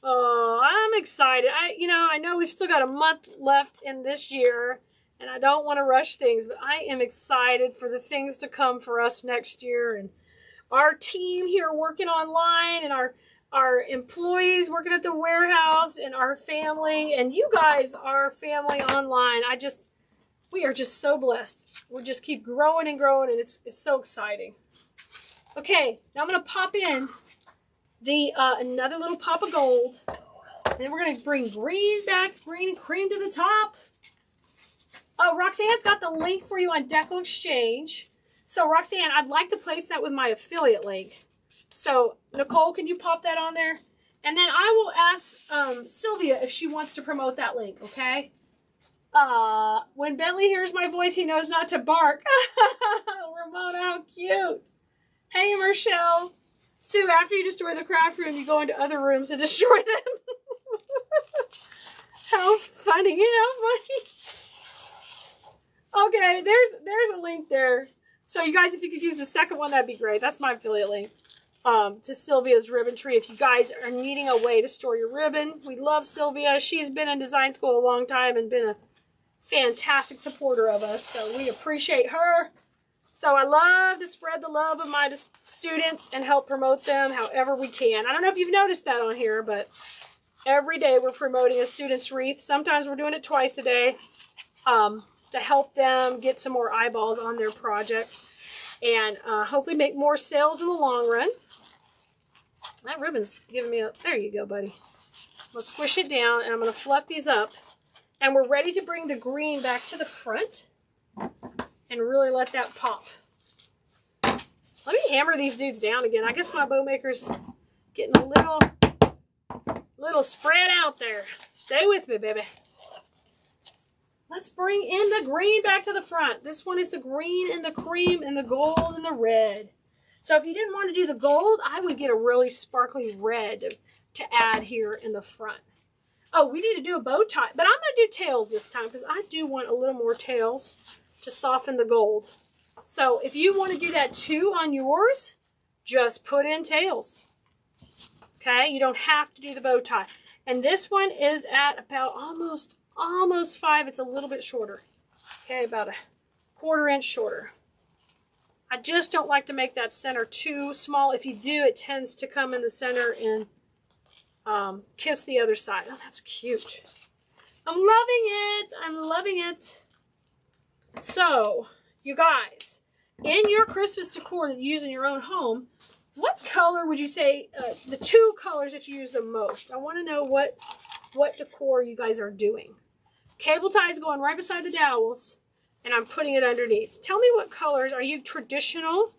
Oh, I'm excited. I know we've still got a month left in this year, and I don't want to rush things, but I am excited for the things to come for us next year, and our team here working online, and our employees working at the warehouse, and our family, and you guys, our family online. We are just so blessed. We just keep growing and growing, and it's so exciting. Okay, now I'm going to pop in the another little pop of gold. And then we're going to bring green back, green and cream to the top. Oh, Roxanne's got the link for you on Deco Exchange. So, Roxanne, I'd like to place that with my affiliate link. So, Nicole, can you pop that on there? And then I will ask Sylvia if she wants to promote that link, okay? When Bentley hears my voice, he knows not to bark. Ramona, how cute. Hey, Michelle. Sue, after you destroy the craft room, you go into other rooms and destroy them. How funny. How funny. Okay, there's a link there. So you guys, if you could use the second one, that'd be great. That's my affiliate link to Sylvia's Ribbon Tree. If you guys are needing a way to store your ribbon, we love Sylvia. She's been in design school a long time and been a fantastic supporter of us. So we appreciate her. So I love to spread the love of my students and help promote them however we can. I don't know if you've noticed that on here, but every day we're promoting a student's wreath. Sometimes we're doing it twice a day to help them get some more eyeballs on their projects and hopefully make more sales in the long run. That ribbon's giving me a... There you go, buddy. I'm going to squish it down, and I'm going to fluff these up. And we're ready to bring the green back to the front and really let that pop. Let me hammer these dudes down again. I guess my bow maker's getting a little spread out there. Stay with me, baby. Let's bring in the green back to the front. This one is the green and the cream and the gold and the red. So if you didn't want to do the gold, I would get a really sparkly red to add here in the front. Oh, we need to do a bow tie, but I'm going to do tails this time because I do want a little more tails to soften the gold. So if you want to do that too on yours, just put in tails. Okay, you don't have to do the bow tie. And this one is at about almost 5. It's a little bit shorter. Okay, about a 1/4 inch shorter. I just don't like to make that center too small. If you do, it tends to come in the center and kiss the other side. Oh, that's cute. I'm loving it. I'm loving it. So, you guys, in your Christmas decor that you use in your own home, what color would you say, the two colors that you use the most? I want to know what decor you guys are doing. Cable tie is going right beside the dowels, and I'm putting it underneath. Tell me what colors. Are you traditional?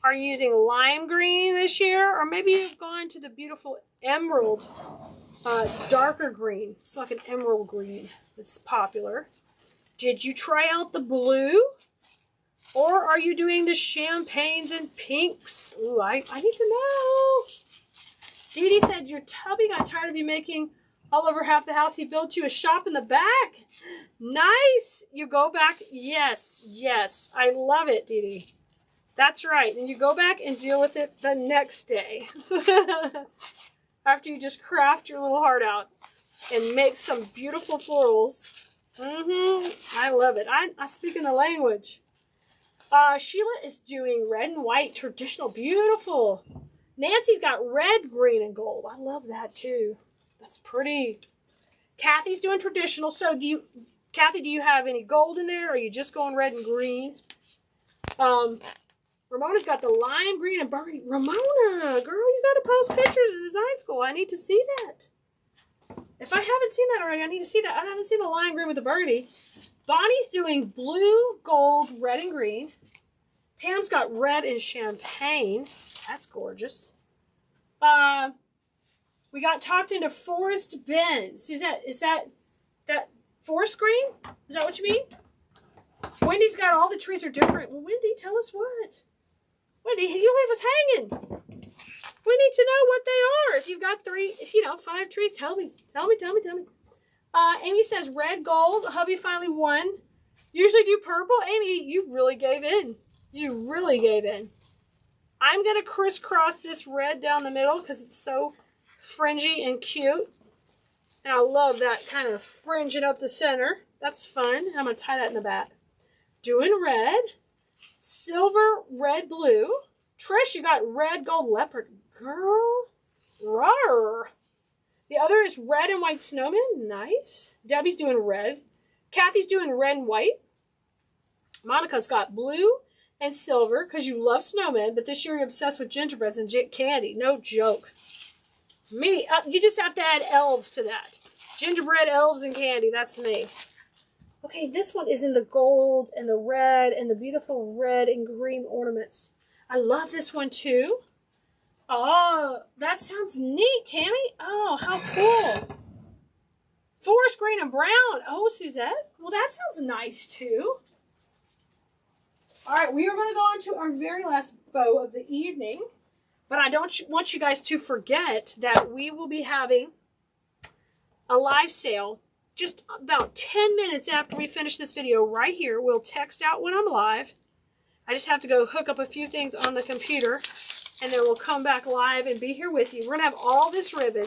Are you using lime green this year? Or maybe you've gone to the beautiful emerald, darker green. It's like an emerald green. It's popular. Did you try out the blue? Or are you doing the champagnes and pinks? Ooh, I need to know. Dee Dee said your hubby got tired of you making all over half the house. He built you a shop in the back. Nice. You go back. Yes, yes. I love it, Dee Dee. That's right. And you go back and deal with it the next day. After you just craft your little heart out and make some beautiful florals. I love it. I speak in the language. Sheila is doing red and white, traditional, beautiful. Nancy's got red, green, and gold. I love that too. That's pretty. Kathy's doing traditional. So Kathy, do you have any gold in there, or are you just going red and green? Ramona's got the lime green and burgundy. Ramona, girl, you got to post pictures in design school. I need to see that. If I haven't seen that already, I need to see that. I haven't seen the lime green with the burgundy. Bonnie's doing blue, gold, red, and green. Pam's got red and champagne. That's gorgeous. We got talked into Forest Bend. Suzette, is that forest green? Is that what you mean? Wendy's got all the trees are different. Well, Wendy, tell us what. Wendy, you leave us hanging. We need to know what they are. If you've got 5 trees, tell me. Tell me. Amy says red, gold. Hubby finally won. Usually do purple. Amy, you really gave in. You really gave in. I'm going to crisscross this red down the middle because it's so fringy and cute. And I love that kind of fringing up the center. That's fun. I'm going to tie that in the back. Doing red. Silver, red, blue. Trish, you got red, gold, leopard. Girl. Rawr. The other is red and white snowman. Nice. Debbie's doing red. Kathy's doing red and white. Monica's got blue and silver because you love snowmen, but this year you're obsessed with gingerbreads and candy. No joke. Me, you just have to add elves to that. Gingerbread, elves, and candy. That's me. Okay, this one is in the gold and the red and the beautiful red and green ornaments. I love this one too. Oh, that sounds neat, Tammy. Oh, how cool. Forest green and brown. Oh, Suzette. Well, that sounds nice too. All right, we are going to go on to our very last bow of the evening. But I don't want you guys to forget that we will be having a live sale just about 10 minutes after we finish this video right here. We'll text out when I'm live. I just have to go hook up a few things on the computer, and then we'll come back live and be here with you. We're going to have all this ribbon.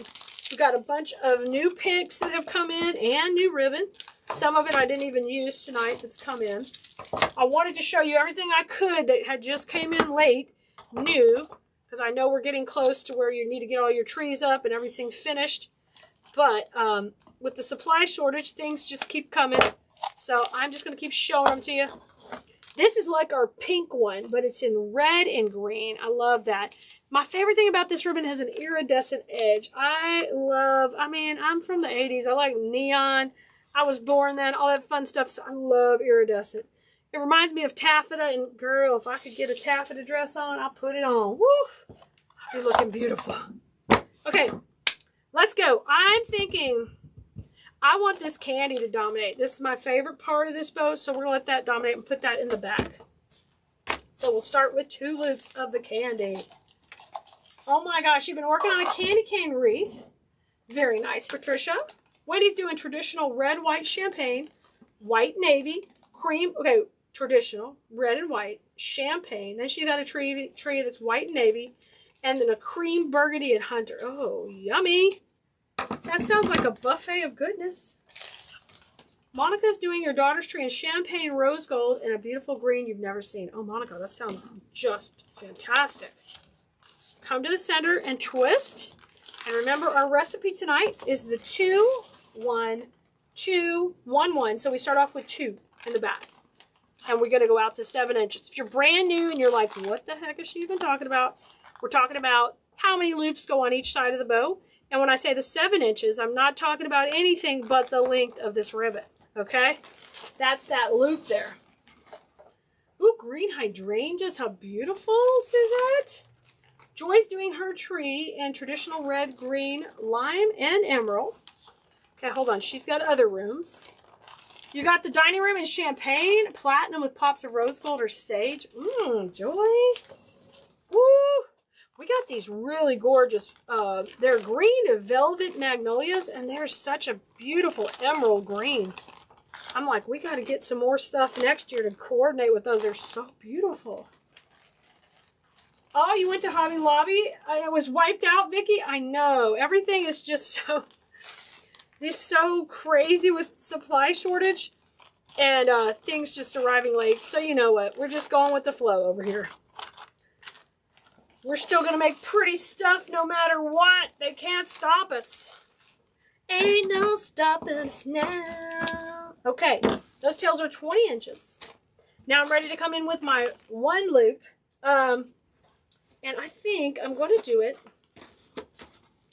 We've got a bunch of new picks that have come in and new ribbon. Some of it I didn't even use tonight that's come in. I wanted to show you everything I could that had just came in late, new, because I know we're getting close to where you need to get all your trees up and everything finished. But with the supply shortage, things just keep coming. So I'm just going to keep showing them to you. This is like our pink one, but it's in red and green. I love that. My favorite thing about this ribbon has an iridescent edge. I'm from the 80s. I like neon. I was born then, all that fun stuff, so I love iridescent. It reminds me of taffeta, and girl, if I could get a taffeta dress on, I'll put it on. Woo! I'll be looking beautiful. Okay, let's go. I'm thinking I want this candy to dominate. This is my favorite part of this bow, so we're going to let that dominate and put that in the back. So we'll start with 2 loops of the candy. Oh my gosh, you've been working on a candy cane wreath. Very nice, Patricia. Wendy's doing traditional red, white, champagne, white, navy, cream. Okay, traditional, red and white, champagne. Then she got a tree that's white and navy, and then a cream burgundy and hunter. Oh, yummy. That sounds like a buffet of goodness. Monica's doing your daughter's tree in champagne rose gold and a beautiful green you've never seen. Oh, Monica, that sounds just fantastic. Come to the center and twist. And remember, our recipe tonight is the 2-1 2, 1, 1. So we start off with 2 in the back. And we're going to go out to 7 inches. If you're brand new and you're like, what the heck is she even talking about? We're talking about how many loops go on each side of the bow. And when I say the 7 inches, I'm not talking about anything but the length of this ribbon. Okay? That's that loop there. Ooh, green hydrangeas. How beautiful, Suzette. Joy's doing her tree in traditional red, green, lime, and emerald. Okay, hold on. She's got other rooms. You got the dining room in champagne, platinum with pops of rose gold or sage. Joy. Woo. We got these really gorgeous, they're green velvet magnolias, and they're such a beautiful emerald green. I'm like, we got to get some more stuff next year to coordinate with those. They're so beautiful. Oh, you went to Hobby Lobby? It was wiped out, Vicki? I know. Everything is just so crazy with supply shortage and things just arriving late. So you know what? We're just going with the flow over here. We're still going to make pretty stuff no matter what. They can't stop us. Ain't no stopping us now. Okay, those tails are 20 inches. Now I'm ready to come in with my 1 loop. And I think I'm going to do it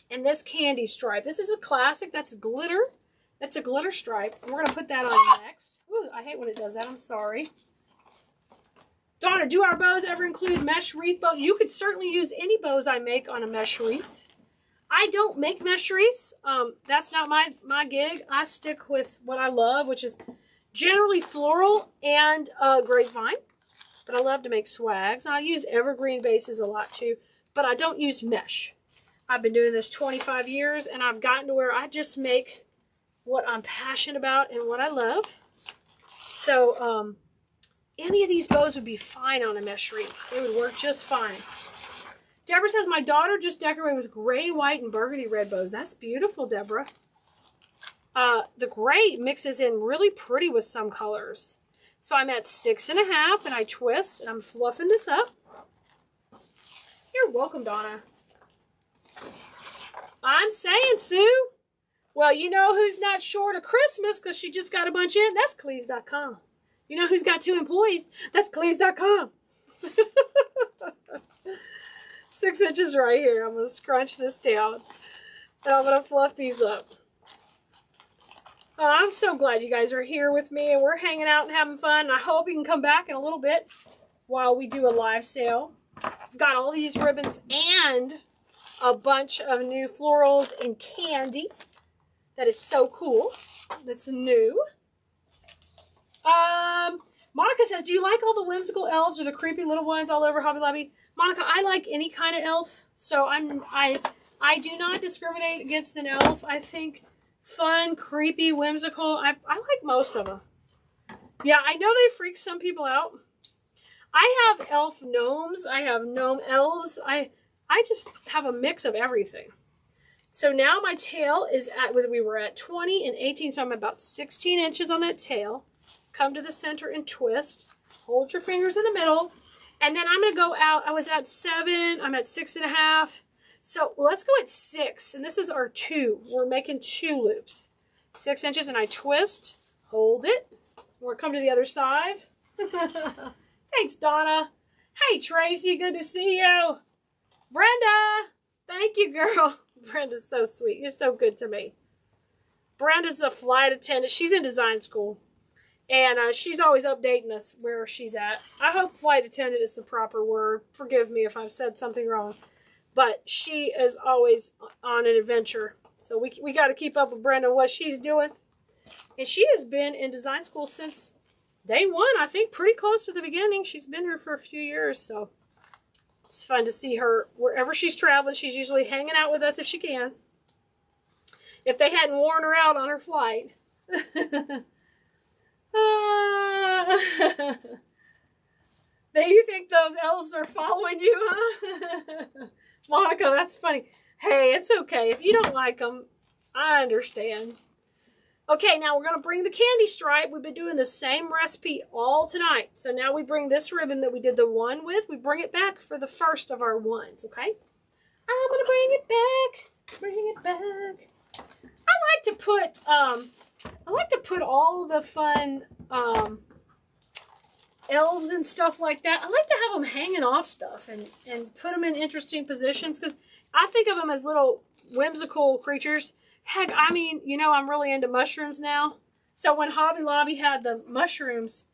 in this candy stripe. This is a classic. That's glitter. That's a glitter stripe. And we're going to put that on next. Ooh, I hate when it does that. I'm sorry. Donna, do our bows ever include mesh wreath bow? You could certainly use any bows I make on a mesh wreath. I don't make mesh wreaths. That's not my gig. I stick with what I love, which is generally floral and grapevine. But I love to make swags. And I use evergreen bases a lot too. But I don't use mesh. I've been doing this 25 years, and I've gotten to where I just make what I'm passionate about and what I love. So, any of these bows would be fine on a mesh wreath. They would work just fine. Deborah says, my daughter just decorated with gray, white, and burgundy red bows. That's beautiful, Deborah. The gray mixes in really pretty with some colors. So I'm at 6.5, and I twist, and I'm fluffing this up. You're welcome, Donna. I'm saying, Sue. Well, you know who's not short of Christmas because she just got a bunch in? That's Cleese.com. You know who's got 2 employees? That's Cleese.com. 6 inches right here. I'm going to scrunch this down. And I'm going to fluff these up. I'm so glad you guys are here with me and we're hanging out and having fun. And I hope you can come back in a little bit while we do a live sale. I've got all these ribbons and a bunch of new florals and candy. That is so cool. That's new. Monica says, do you like all the whimsical elves or the creepy little ones all over Hobby Lobby? Monica, I like any kind of elf. So I do not discriminate against an elf. I think fun, creepy, whimsical. I like most of them. Yeah, I know they freak some people out. I have elf gnomes. I have gnome elves. I just have a mix of everything. So now my tail is at, we were at 20 and 18, so I'm about 16 inches on that tail. Come to the center and twist. Hold your fingers in the middle. And then I'm going to go out. I was at 7. I'm at 6.5. So let's go at 6. And this is our 2. We're making 2 loops. 6 inches, and I twist. Hold it. We'll come to the other side. Thanks, Donna. Hey, Tracy. Good to see you. Brenda. Thank you, girl. Brenda's so sweet. You're so good to me. Brenda's a flight attendant. She's in design school. And she's always updating us where she's at. I hope flight attendant is the proper word. Forgive me if I've said something wrong. But she is always on an adventure. So we got to keep up with Brenda and what she's doing. And she has been in design school since day 1. I think pretty close to the beginning. She's been here for a few years. So it's fun to see her wherever she's traveling. She's usually hanging out with us if she can. If they hadn't worn her out on her flight. You think those elves are following you, huh? Monica, that's funny. Hey, it's okay. If you don't like them, I understand. Okay, now we're going to bring the candy stripe. We've been doing the same recipe all tonight. So now we bring this ribbon that we did the 1 with. We bring it back for the first of our 1s, okay? I'm going to bring it back. Bring it back. I like to put I like to put all the fun elves and stuff like that. I like to have them hanging off stuff and put them in interesting positions because I think of them as little whimsical creatures. Heck, I mean, you know, I'm really into mushrooms now. So when Hobby Lobby had the mushrooms,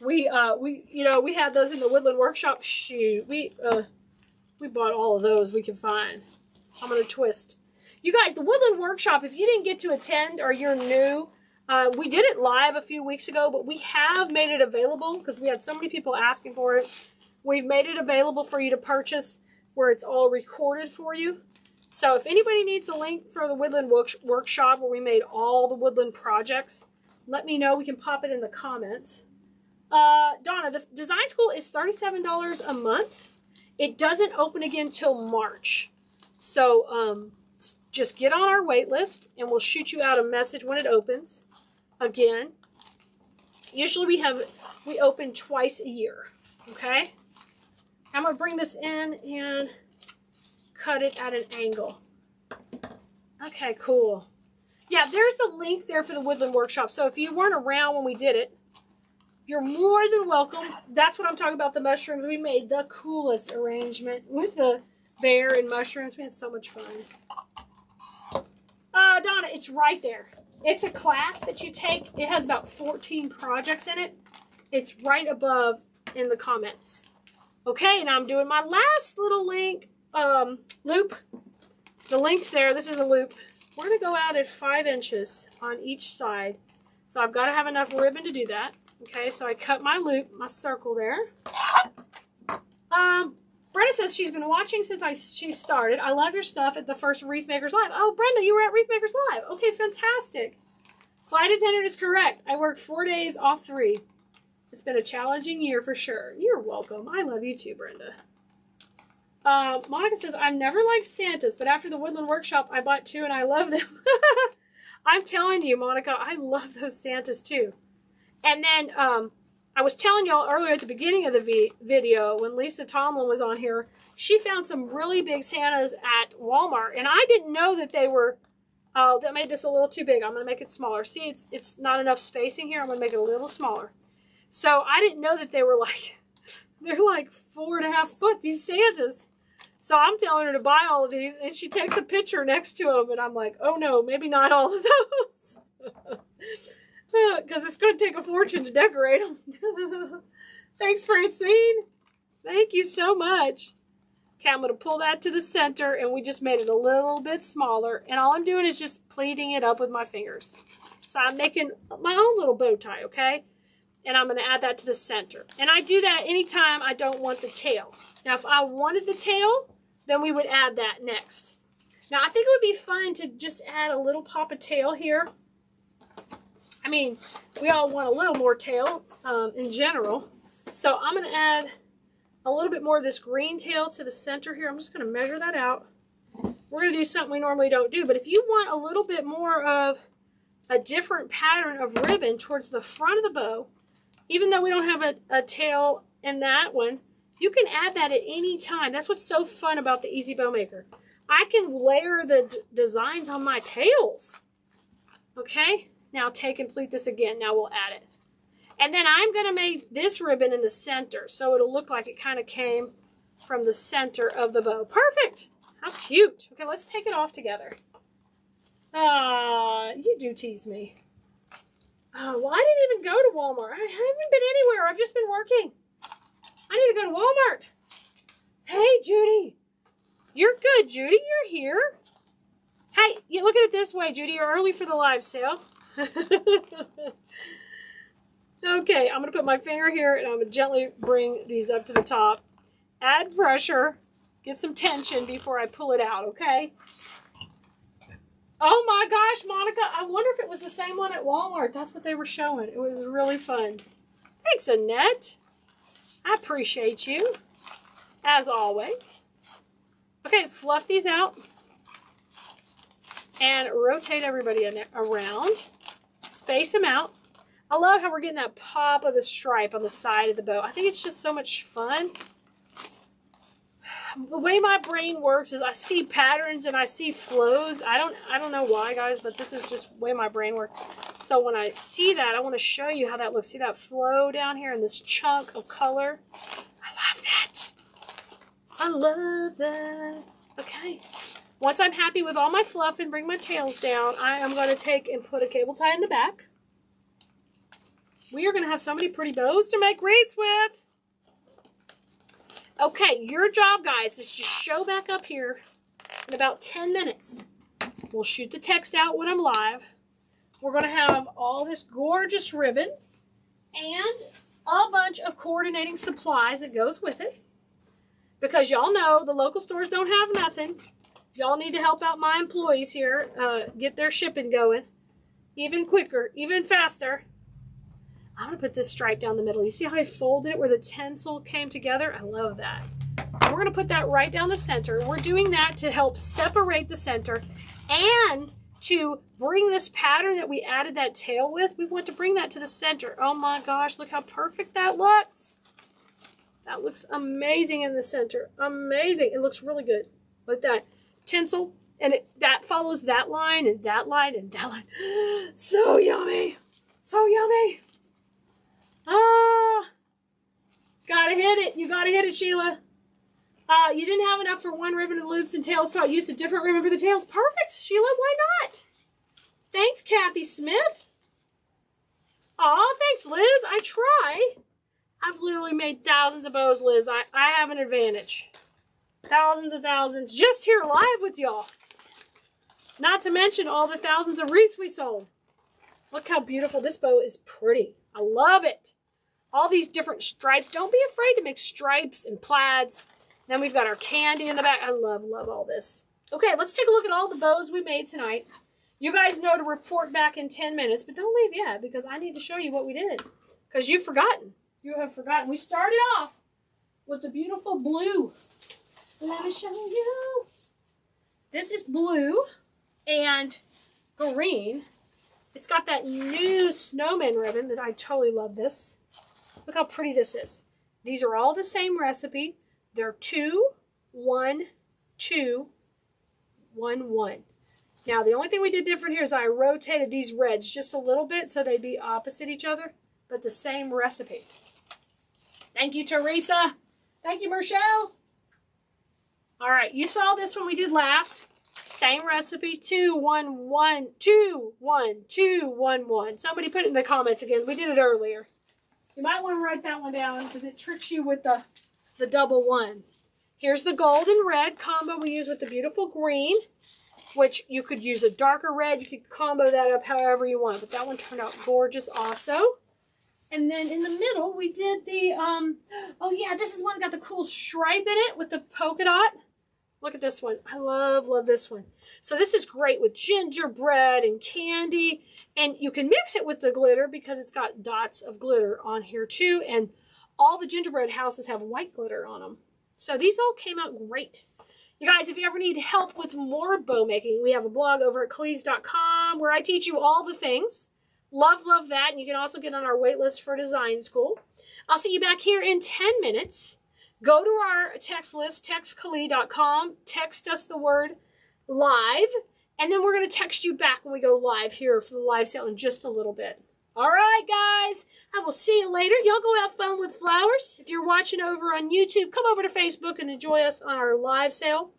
we had those in the Woodland Workshop. Shoot, we bought all of those we could find. I'm gonna twist. You guys, the Woodland Workshop, if you didn't get to attend or you're new, we did it live a few weeks ago, but we have made it available because we had so many people asking for it. We've made it available for you to purchase where it's all recorded for you. So if anybody needs a link for the Woodland Workshop where we made all the woodland projects, let me know. We can pop it in the comments. Donna, the design school is $37 a month. It doesn't open again till March. So just get on our wait list and we'll shoot you out a message when it opens again. Usually we open twice a year. Okay? I'm going to bring this in and cut it at an angle. Okay, cool. Yeah, there's the link there for the Woodland Workshop. So if you weren't around when we did it, you're more than welcome. That's what I'm talking about, the mushrooms. We made the coolest arrangement with the bear and mushrooms. We had so much fun. Donna, it's right there. It's a class that you take. It has about 14 projects in it. It's right above in the comments. Okay, now I'm doing my last little link, loop. The link's there. This is a loop. We're going to go out at 5 inches on each side. So I've got to have enough ribbon to do that. Okay, so I cut my loop, my circle there. Brenda says she's been watching since she started. I love your stuff at the first Wreath Makers Live. Oh, Brenda, you were at Wreath Makers Live. Okay, fantastic. Flight attendant is correct. I worked 4 days off 3. It's been a challenging year for sure. You're welcome. I love you too, Brenda. Monica says, I've never liked Santas, but after the Woodland Workshop, I bought 2 and I love them. I'm telling you, Monica, I love those Santas too. And then I was telling y'all earlier at the beginning of the video, when Lisa Tomlin was on here, she found some really big Santas at Walmart. And I didn't know that they were, that made this a little too big. I'm going to make it smaller. See, it's not enough spacing here. I'm going to make it a little smaller. So I didn't know that they were like, they're like 4.5 foot, these Santas. So I'm telling her to buy all of these, and she takes a picture next to them, and I'm like, oh no, maybe not all of those. Because it's going to take a fortune to decorate them. Thanks, Francine. Thank you so much. Okay, I'm going to pull that to the center, and we just made it a little bit smaller. And all I'm doing is just pleating it up with my fingers. So I'm making my own little bow tie, okay? And I'm going to add that to the center. And I do that anytime I don't want the tail. Now, if I wanted the tail, then we would add that next. Now, I think it would be fun to just add a little pop of tail here. I mean, we all want a little more tail in general. So I'm going to add a little bit more of this green tail to the center here. I'm just going to measure that out. We're going to do something we normally don't do. But if you want a little bit more of a different pattern of ribbon towards the front of the bow, even though we don't have a tail in that one, you can add that at any time. That's what's so fun about the Easy Bow Maker. I can layer the designs on my tails. Okay? Now take and pleat this again. Now we'll add it. And then I'm going to make this ribbon in the center. So it'll look like it kind of came from the center of the bow. Perfect. How cute. Okay, let's take it off together. You do tease me. Oh, well, I didn't even go to Walmart. I haven't been anywhere. I've just been working. I need to go to Walmart. Hey, Judy. You're good, Judy. You're here. Hey, you look at it this way, Judy. You're early for the live sale. Okay, I'm going to put my finger here and I'm going to gently bring these up to the top. Add pressure. Get some tension before I pull it out, okay? Oh my gosh, Monica, I wonder if it was the same one at Walmart. That's what they were showing. It was really fun. Thanks, Annette. I appreciate you, as always. Okay, fluff these out. And rotate everybody around. Space them out. I love how we're getting that pop of the stripe on the side of the bow. I think it's just so much fun. The way my brain works is I see patterns and I see flows. I don't know why, guys, but this is just the way my brain works. So when I see that, I want to show you how that looks. See that flow down here in this chunk of color? I love that. I love that. Okay. Once I'm happy with all my fluff and bring my tails down, I am going to take and put a cable tie in the back. We are going to have so many pretty bows to make wreaths with. Okay, your job, guys, is just show back up here in about 10 minutes. We'll shoot the text out when I'm live. We're going to have all this gorgeous ribbon and a bunch of coordinating supplies that goes with it. Because y'all know the local stores don't have nothing. Y'all need to help out my employees here get their shipping going even quicker, even faster. I'm going to put this stripe down the middle. You see how I folded it where the tinsel came together? I love that. We're going to put that right down the center. We're doing that to help separate the center and to bring this pattern that we added that tail with. We want to bring that to the center. Oh my gosh, look how perfect that looks. That looks amazing in the center. Amazing. It looks really good with that tinsel. And that follows that line and that line and that line. So yummy. So yummy. Ah. Gotta hit it. You gotta hit it, Sheila. You didn't have enough for one ribbon of loops and tails, so I used a different ribbon for the tails. Perfect, Sheila. Why not? Thanks, Kathy Smith. Aw, thanks, Liz. I try. I've literally made thousands of bows, Liz. I have an advantage. Thousands and thousands. Just here live with y'all. Not to mention all the thousands of wreaths we sold. Look how beautiful this bow is. Pretty. I love it. All these different stripes. Don't be afraid to mix stripes and plaids. Then we've got our candy in the back. I love all this. Okay, let's take a look at all the bows we made tonight. You guys know to report back in 10 minutes, but don't leave yet because I need to show you what we did. Because you've forgotten. You have forgotten. We started off with the beautiful blue. Let me show you. This is blue and green. It's got that new snowman ribbon that I totally love this. Look how pretty this is. These are all the same recipe. They're 2, 1, 2, 1, 1. Now, the only thing we did different here is I rotated these reds just a little bit so they'd be opposite each other, but the same recipe. Thank you, Teresa. Thank you, Michelle. All right, you saw this one we did last. Same recipe, 2, 1, 1, 2, 1, 2, 1, 1. Somebody put it in the comments again. We did it earlier. You might want to write that one down because it tricks you with the double one. Here's the gold and red combo we use with the beautiful green, which you could use a darker red. You could combo that up however you want, but that one turned out gorgeous also. And then in the middle, we did the, oh yeah, this is one that got the cool stripe in it with the polka dot. Look at this one. I love this one. So this is great with gingerbread and candy. And you can mix it with the glitter because it's got dots of glitter on here too. And all the gingerbread houses have white glitter on them. So these all came out great. You guys, if you ever need help with more bow making, we have a blog over at Cleese.com where I teach you all the things. Love that. And you can also get on our wait list for design school. I'll see you back here in 10 minutes. Go to our text list, textcalee.com. Text us the word live. And then we're going to text you back when we go live here for the live sale in just a little bit. All right, guys. I will see you later. Y'all go have fun with flowers. If you're watching over on YouTube, come over to Facebook and enjoy us on our live sale.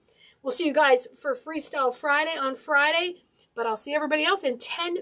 We'll see you guys for Freestyle Friday on Friday. But I'll see everybody else in 10